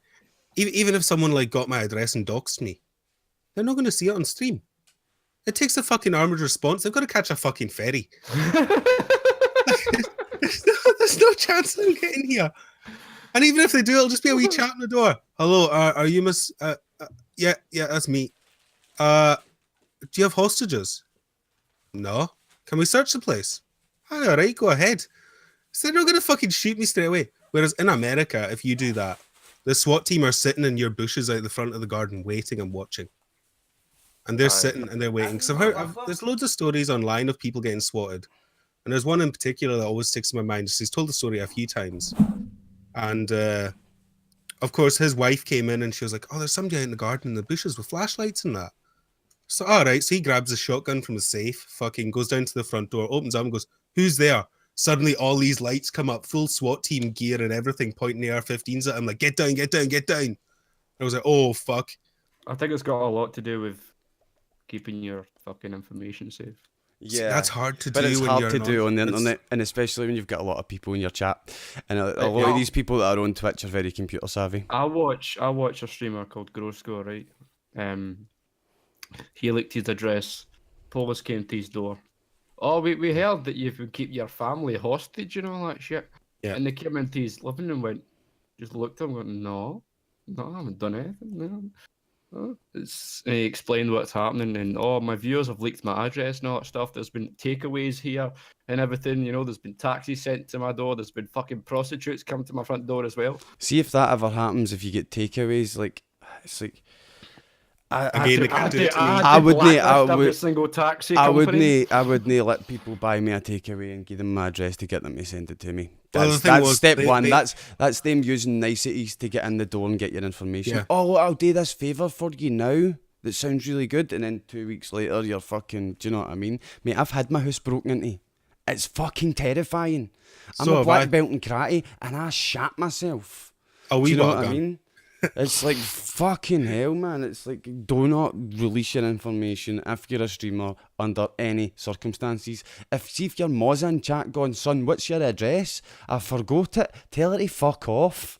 even if someone like got my address and doxed me, they're not going to see it on stream. It takes a fucking armored response. They've got to catch a fucking ferry. There's no chance of them getting here. And even if they do, it'll just be a wee chat on the door. Hello, are you Miss? Yeah, that's me. Do you have hostages? No. Can we search the place? All right, go ahead. So they're not gonna fucking shoot me straight away. Whereas in America, if you do that, the SWAT team are sitting in your bushes out the front of the garden, waiting and watching. And they're sitting and they're waiting. So there's loads of stories online of people getting swatted, and there's one in particular that always sticks in my mind. She's told the story a few times, and of course his wife came in and she was like, "Oh, there's somebody out in the garden in the bushes with flashlights and that." So all right, so he grabs a shotgun from the safe, fucking goes down to the front door, opens up and goes, "Who's there?" Suddenly all these lights come up, full SWAT team gear and everything, pointing the AR-15s at him like, "Get down, get down, get down." I was like, "Oh fuck." I think it's got a lot to do with keeping your fucking information safe. Yeah, that's hard to but do. it's when hard you're to do on the it's- internet, and especially when you've got a lot of people in your chat. And a lot of these people that are on Twitch are very computer savvy. I watch a streamer called Grosco, right? He leaked his address. Police came to his door. Oh, we heard that you would keep your family hostage and all that shit. Yeah. And they came into his living room, just looked at him, going, no, I haven't done anything. No. And he explained what's happening, and my viewers have leaked my address and all that stuff. There's been takeaways here and everything, there's been taxis sent to my door, there's been fucking prostitutes come to my front door as well. See if that ever happens. If you get takeaways, like it's like. I wouldn't let people buy me a takeaway and give them my address to get them to send it to me. Well, That's step one. That's them using niceties to get in the door and get your information. Yeah. Oh, I'll do this favour for you now. That sounds really good. And then 2 weeks later, you're fucking. Do you know what I mean, mate? I've had my house broken into. It's fucking terrifying. I'm So a have black I. belt in karate, and I shat myself. Oh, Do we you know got what a I gun. mean? It's like fucking hell, man. It's like, do not release your information if you're a streamer under any circumstances. If your Moz in chat going, "Son, what's your address? I forgot it," tell her to fuck off.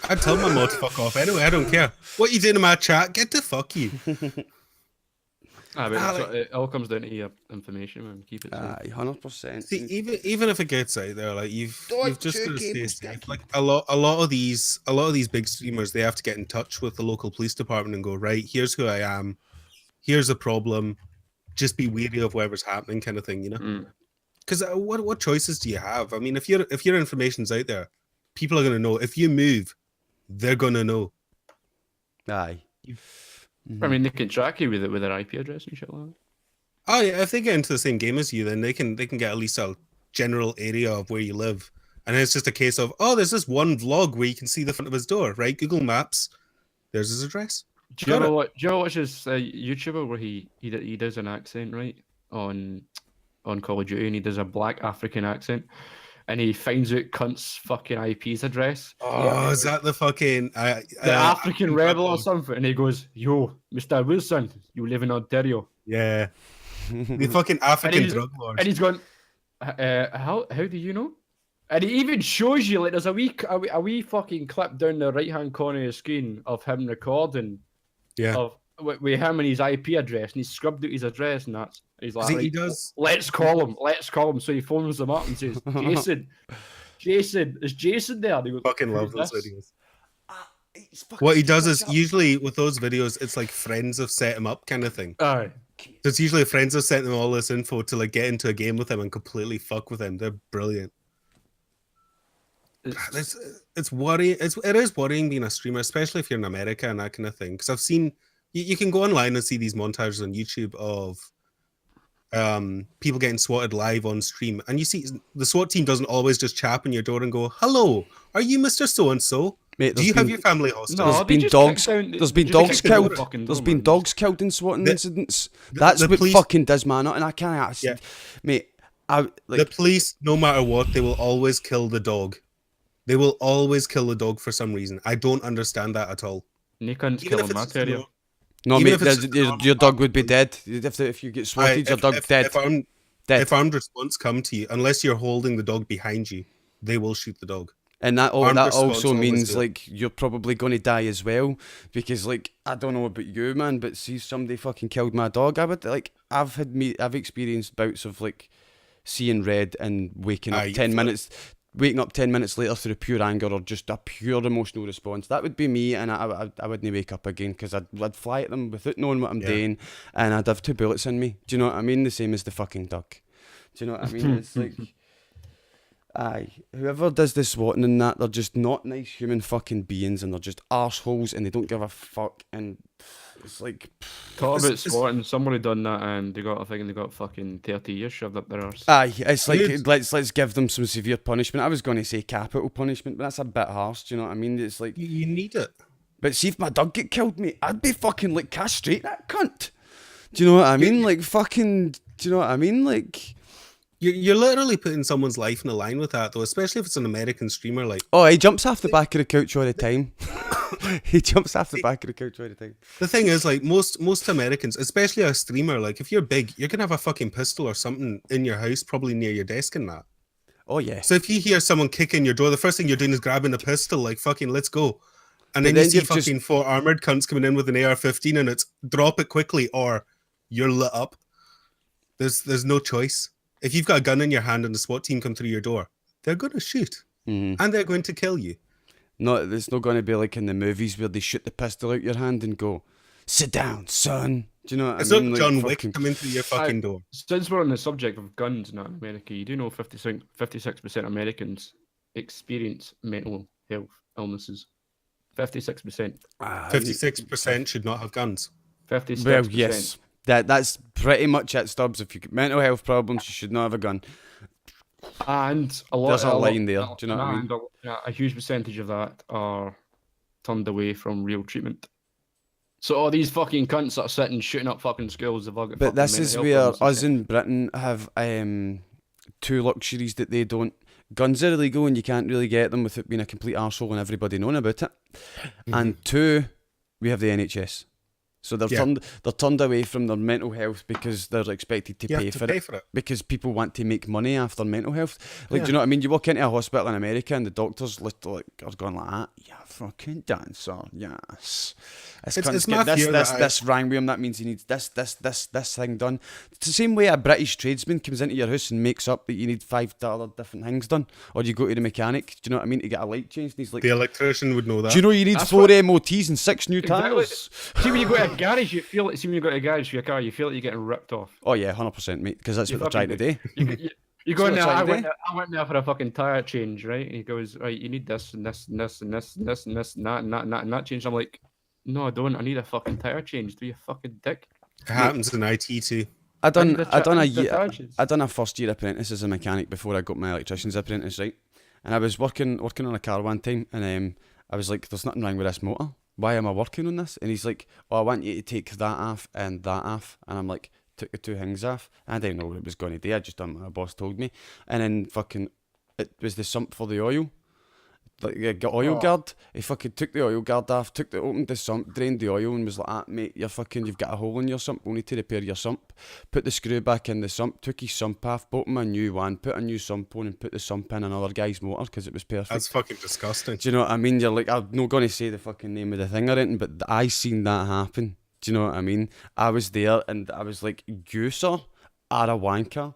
I'd tell my mod to fuck off anyway. I don't care. What you doing in my chat? Get to fuck you. It all comes down to your information, man. Keep it safe. 100%. See, even if it gets out there, like you've just got to stay cable safe. Like a lot of these big streamers, they have to get in touch with the local police department and go, right, here's who I am, here's a problem, just be wary of whatever's happening, kind of thing, Because what choices do you have? I mean, if your information's out there, people are gonna know. If you move, they're gonna know. Aye. I mean, they can track you with their IP address and shit like that. Oh yeah, if they get into the same game as you, then they can get at least a general area of where you live, and then it's just a case of, oh, there's this one vlog where you can see the front of his door, right? Google Maps, there's his address. Do you ever watch his YouTuber where he does an accent, right, on Call of Duty, and he does a black African accent, and he finds out cunt's fucking IP's address. Oh, is that the fucking the African rebel or something? And he goes, "Yo, Mr. Wilson, you live in Ontario." Yeah, the fucking African drug lord. And he's going, how do you know? And he even shows you, like, there's a wee fucking clip down the right hand corner of the screen of him recording. Yeah. With him and his IP address, and he scrubbed out his address, and that's. He's like, he right, does. Let's call him. So he phones them up and says, Jason, is Jason there? And he goes, Fucking love "Who's those this?" videos. What he does is usually with those videos, it's like friends have set him up kind of thing. Aye. There's usually friends have sent them all this info to like get into a game with them and completely fuck with them. They're brilliant. It's worrying. It is worrying being a streamer, especially if you're in America and that kind of thing. Because I've seen you can go online and see these montages on YouTube of people getting swatted live on stream, and you see the SWAT team doesn't always just chap on your door and go, "Hello, are you Mr. So and So? Do you have your family hostage?" No, There's been dogs. There's been dogs killed. There's been dogs killed in swatting incidents. That's what police, fucking does man. And I can't actually, mate. The police, no matter what, they will always kill the dog. They will always kill the dog for some reason. I don't understand that at all. You can't kill him, I tell you. No, mate, your dog would be dead. If you get swatted, your dog's dead. If armed response come to you, unless you're holding the dog behind you, they will shoot the dog. And that also means like you're probably going to die as well, because like I don't know about you, man, but see if somebody fucking killed my dog, I've experienced bouts of like seeing red and waking up 10 minutes later through pure anger or just a pure emotional response. That would be me, and I wouldn't wake up again, because I'd fly at them without knowing what I'm doing, and I'd have 2 bullets in me. Do you know what I mean? The same as the fucking duck. Do you know what I mean? It's like, whoever does the swatting and that, they're just not nice human fucking beings, and they're just arseholes, and they don't give a fuck, and it's like... Talk about swatting, somebody done that and they got fucking 30 years shoved up their arse. It's like, let's give them some severe punishment. I was going to say capital punishment, but that's a bit harsh, do you know what I mean? It's like... You need it. But see if my dog get killed, mate, I'd be fucking like, castrate that cunt. Do you know what I mean? Like, fucking... Do you know what I mean? Like... You're literally putting someone's life in a line with that, though, especially if it's an American streamer. Like, oh, he jumps off the back of the couch all the time. He jumps off the back of the couch all the time. The thing is, like, most Americans, especially a streamer, like, if you're big, you're gonna have a fucking pistol or something in your house, probably near your desk and that. Oh yeah. So if you hear someone kicking your door, the first thing you're doing is grabbing a pistol, like, fucking, let's go. And then you see fucking 4 armored cunts coming in with an AR-15, and it's drop it quickly or you're lit up. There's no choice. If you've got a gun in your hand and the SWAT team come through your door, they're going to shoot. And they're going to kill you. No, it's not going to be like in the movies where they shoot the pistol out your hand and go, "Sit down, son." Do you know what it's I mean? It's not John Wick coming through your fucking door. Since we're on the subject of guns now in America, you do know 56% of Americans experience mental health illnesses. 56%. 56% should not have guns. 56%. Well, yes. That's pretty much it, Stubbs. If you get mental health problems, you should not have a gun. And a lot. There's a line there. Do you know what I mean? A huge percentage of that are turned away from real treatment. So all these fucking cunts that are sitting shooting up fucking schools have all got. But this is where us in Britain have 2 luxuries that they don't. Guns are illegal and you can't really get them without being a complete arsehole and everybody knowing about it. And 2, we have the NHS. So they're turned away from their mental health because they're expected to pay for it. Because people want to make money after mental health. Like, do you know what I mean? You walk into a hospital in America and the doctors are going like that. Yeah, fucking dancer, yes. It's this rang with him. That means he needs this thing done. It's the same way a British tradesman comes into your house and makes up that you need 5 other different things done. Or you go to the mechanic, do you know what I mean, to get a light changed. And he's like, the electrician would know that. Do you know you need 4 MOTs and 6 new tires? See, when you go to a garage, you feel it. See, when you go to a garage for your car, you feel like you're getting ripped off. Oh yeah, 100%, mate. Because that's what they're trying to do. You go in there. I went there for a fucking tire change, right? And he goes, right, you need this and this and this and this and this and this and that and that change. I'm like, no, I don't. I need a fucking tire change. Do you fucking dick? It happens in IT too. I done a first year apprentice as a mechanic before I got my electrician's apprentice, right? And I was working on a car one time, and I was like, "There's nothing wrong with this motor. Why am I working on this?" And he's like, "Oh, I want you to take that off and that off." And I'm like, took the 2 things off. I didn't know what it was going to do. I just done what my boss told me. And then fucking, it was the sump for the oil. Like the oil guard. He fucking took the oil guard off, opened the sump, drained the oil, and was like, "Ah, mate, you've got a hole in your sump. We'll need to repair your sump." Put the screw back in the sump, took his sump off, bought him a new one, put a new sump on, and put the sump in another guy's motor because it was perfect. That's fucking disgusting. Do you know what I mean? You're like, I'm not going to say the fucking name of the thing or anything, but I seen that happen. Do you know what I mean? I was there and I was like, "You, sir, are a wanker."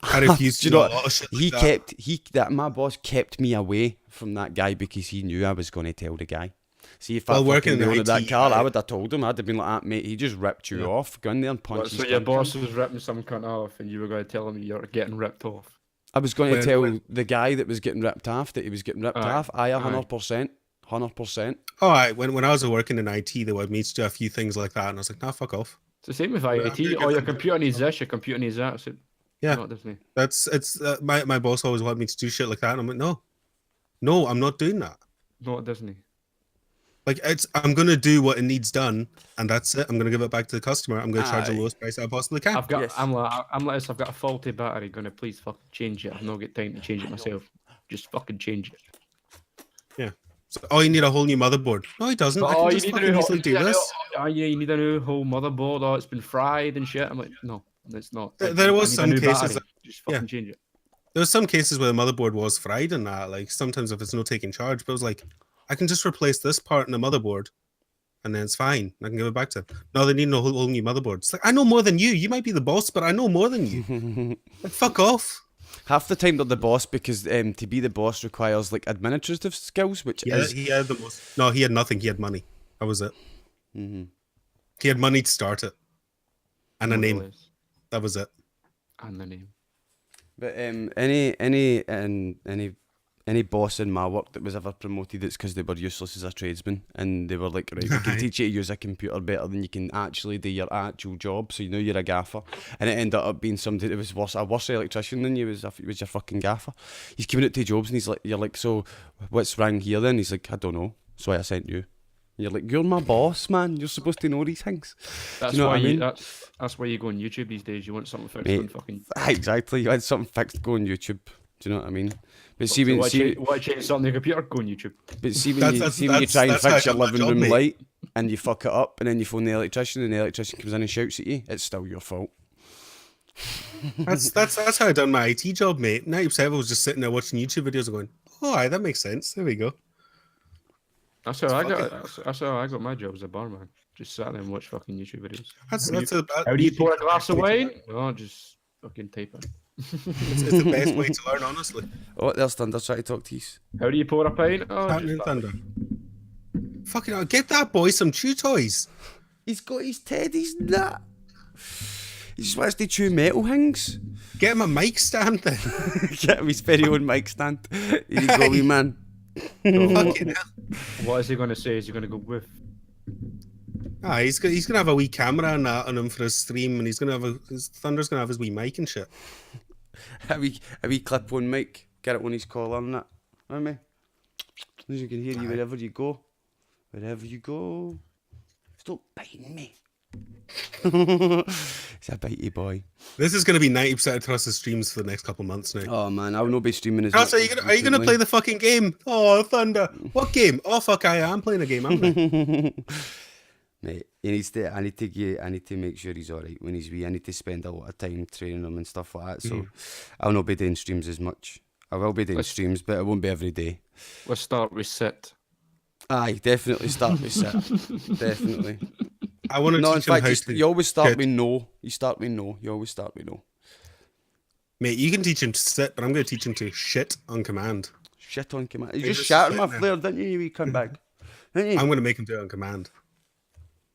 I refuse to do a lot of shit like my boss kept me away from that guy because he knew I was going to tell the guy. See if I Well, working fucking in wanted that IT, car, I I- would have told him. I'd have been like, ah, mate, he just ripped you off. Go in there and What, punch his so your cunt boss in." was ripping some cunt off, and you were going to tell him you're getting ripped off. I was going to When- tell when- the guy that was getting ripped off that he was getting ripped Aye, off. Aye, aye. 100%. 100%. Oh, when I was working in IT, they wanted me to do a few things like that, and I was like, nah, fuck off. It's the same with I'm IT. gonna Oh, give your them computer needs stuff. this, your computer needs that. I said, Yeah. no, it doesn't. It's my boss always wanted me to do shit like that, and I'm like, no, I'm not doing that. No, it doesn't. Like I'm gonna do what it needs done, and that's it. I'm gonna give it back to the customer. I'm gonna charge the Aye. lowest price I possibly can. I've got, Yes. I'm like this. I've got a faulty battery. Gonna please fucking change it. I've not got time to change it myself. Just fucking change it. So, you need a whole new motherboard. No, he doesn't. I Oh, can you just need a fucking new, easily do this. Oh yeah, you need a new whole motherboard. Oh, it's been fried and shit. I'm like, no, it's not. There- Like, there I was need a some new cases battery. that- Just yeah. fucking change it. There was some cases where the motherboard was fried and that. Like sometimes if it's no taking charge, but it was like, I can just replace this part in the motherboard, and then it's fine. I can give it back to them. No, they need a whole new motherboard. It's like, I know more than you. You might be the boss, but I know more than you. Like, fuck off. Half the time they're the boss because to be the boss requires like administrative skills, which Yeah, is he had the most. No, he had nothing. He had money. That was it. Mhm. He had money to start it, and a More or name. less. That was it. And the name. But any boss in my work that was ever promoted, it's because they were useless as a tradesman, and they were like, right, we can Aye. teach you to use a computer better than you can actually do your actual job, so you know you're a gaffer. And it ended up being somebody that was a worse electrician than you was your fucking gaffer. He's coming out to jobs and he's like, you're like, so what's wrong here then? He's like, I don't know. That's why I sent you. And you're like, you're my boss, man. You're supposed to know these things. That's you know why what I mean? that's why you go on YouTube these days. You want something fixed Mate, on fucking. Exactly. You had something fixed, go on YouTube. Do you know what I mean? But see So when why see, change something on the computer? Go on YouTube. but see when That's- you try and that's how fix I your got my living job, room mate. light and you fuck it up, and then you phone the electrician and the electrician comes in and shouts at you, it's still your fault. That's how I done my IT job, mate. 90% of it was just sitting there watching YouTube videos and going, oh, aye, that makes sense. There we go. That's how I got. fucking- That's how I got my job as a barman. Just sat there and watch fucking YouTube videos. How How do you pour a glass of wine? Oh, just fucking type it. It's the best way to learn, honestly. Oh, there's Thunder trying to talk to you. How do you pour a pint? Oh, Happnin just Thunder. Fucking hell, get that boy some chew toys. He's got his teddies and that. He just wants to chew metal things. Get him a mic stand then. Get him his very own mic stand. Here you go, wee man. Fucking hell. What is he going to say? Is he going to go with? Ah, he's gonna have a wee camera and that on him for his stream, and he's gonna have his Thunder's gonna have his wee mic and shit. A wee clip on mic. Get it on his collar and that. Right, mate? So you can hear you wherever you go. Wherever you go. Stop biting me. He's a bitey boy. This is gonna be 90% of Trust's streams for the next couple of months now. Oh man, I will not be streaming as Trust, much. are you gonna play the fucking game? Oh, Thunder. What game? Oh fuck, I am playing a game, aren't I? Mate, he needs to. I need to make sure he's all right when he's wee. I need to spend a lot of time training him and stuff like that. So I'll not be doing streams as much. I will be doing streams, but it won't be every day. Let's start with sit. Aye, definitely start with sit. Definitely. I want to No, in teach him fact, how you, to. you always start get- with no. You start with no. You always start with no. Mate, you can teach him to sit, but I'm gonna teach him to shit on command. Shit on command. You He's just just shattered my sitting flare, didn't you? You come back. Didn't you? I'm gonna make him do it on command.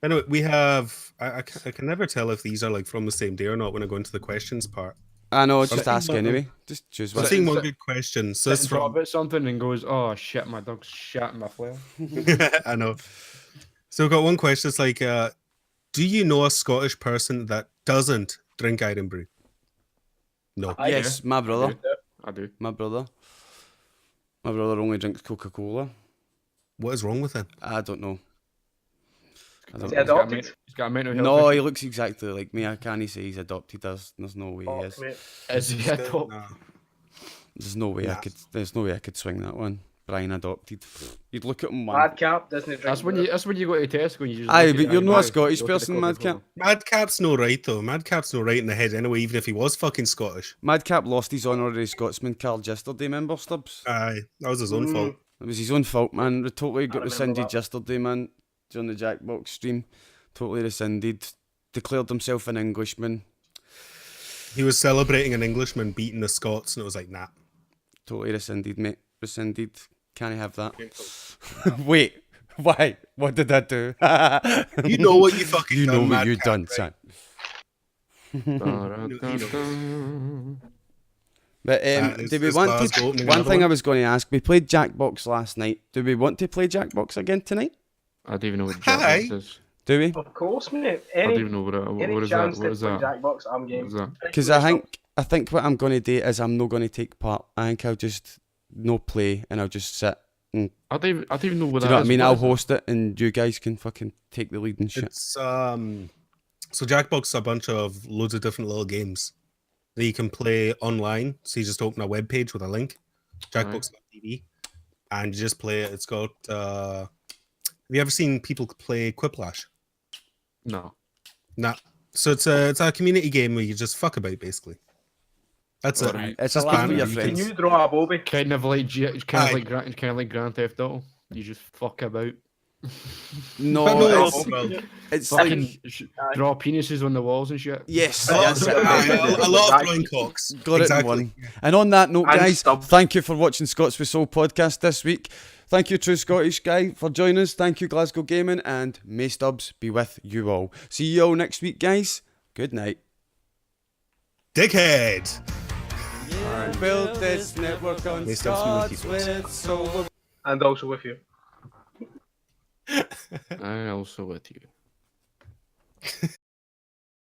Anyway, we have. I can never tell if these are like from the same day or not when I go into the questions part. I know. I've Just seen ask one- anyway. Just choose I'm one. seeing sit- one good question. So Sit this and talk from. about something and goes, oh shit, my dog's shat in my flare. I know. So we've got one question. It's like, do you know a Scottish person that doesn't drink Iron Brew? No. I Yes, my brother. I do. My brother. My brother only drinks Coca-Cola. What is wrong with him? I don't know. I don't Is he know. adopted? He's got a mental health. No, he issue. looks exactly like me. I can't say he's adopted. There's no way he is. Fuck, mate. Is he adopted? Nah. There's no way I Nah. could. There's no way I could swing that one. Brian adopted. You'd look at him, man. Madcap doesn't drink. That's when you go to Tesco and you just. Aye, look at but you're it not a and Scottish go to the person, Coca-Cola. Madcap. Madcap's no right though. Madcap's no right in the head anyway, even if he was fucking Scottish. Madcap lost his honorary Scotsman card yesterday, remember, Stubzx? Aye, that was his own fault. It was his own fault, man. We totally got remember rescinded that. yesterday, man, during the Jackbox stream. Totally rescinded. Declared himself an Englishman. He was celebrating an Englishman beating the Scots, and it was like, nah. Totally rescinded, mate. Rescinded. Can't have that. Wait. Why? What did I do? You know what you fucking You know done, what mad you cat, done, right? son. Da-da-da-da. But It's do we just want Glasgow to? opening One another thing I one. was going to ask. We played Jackbox last night. Do we want to play Jackbox again tonight? I don't even know what Hi. Jackbox is. Do we? Of course, mate. I don't Any even know what any is that. chance What to is play that? Jackbox, I'm What game. is that? Because I think what I'm going to do is I'm not going to take part. I think I'll just no play and I'll just sit. And, I don't even know what do you that know what I is. mean? What I'll is it? host it and you guys can fucking take the lead and shit. It's so Jackbox is a bunch of loads of different little games that you can play online. So you just open a web page with a link, Jackbox.tv, and you just play it. It's got. Have you ever seen people play Quiplash? No. Nah. So it's a community game where you just fuck about basically. That's it. Alright. It's Just a laugh with banter. your You Can friends. you draw a Bobby? Kind of like Aye. Grand Theft Auto. You just fuck about. No, But no, it's, well, it's like Fucking draw penises on the walls and shit. yes, a lot, that's it. a lot of throwing cocks. Got it in one. And on that note, And guys, Stubzx. thank you for watching Scots with Soul podcast this week. Thank you, True Scottish Guy, for joining us. Thank you, Glasgow Gaming, and may Stubbs be with you all. See you all next week, guys. Good night. Dickhead. Build this network on May Stubbs be Scots with you, with Soul. And also with you. I also with you.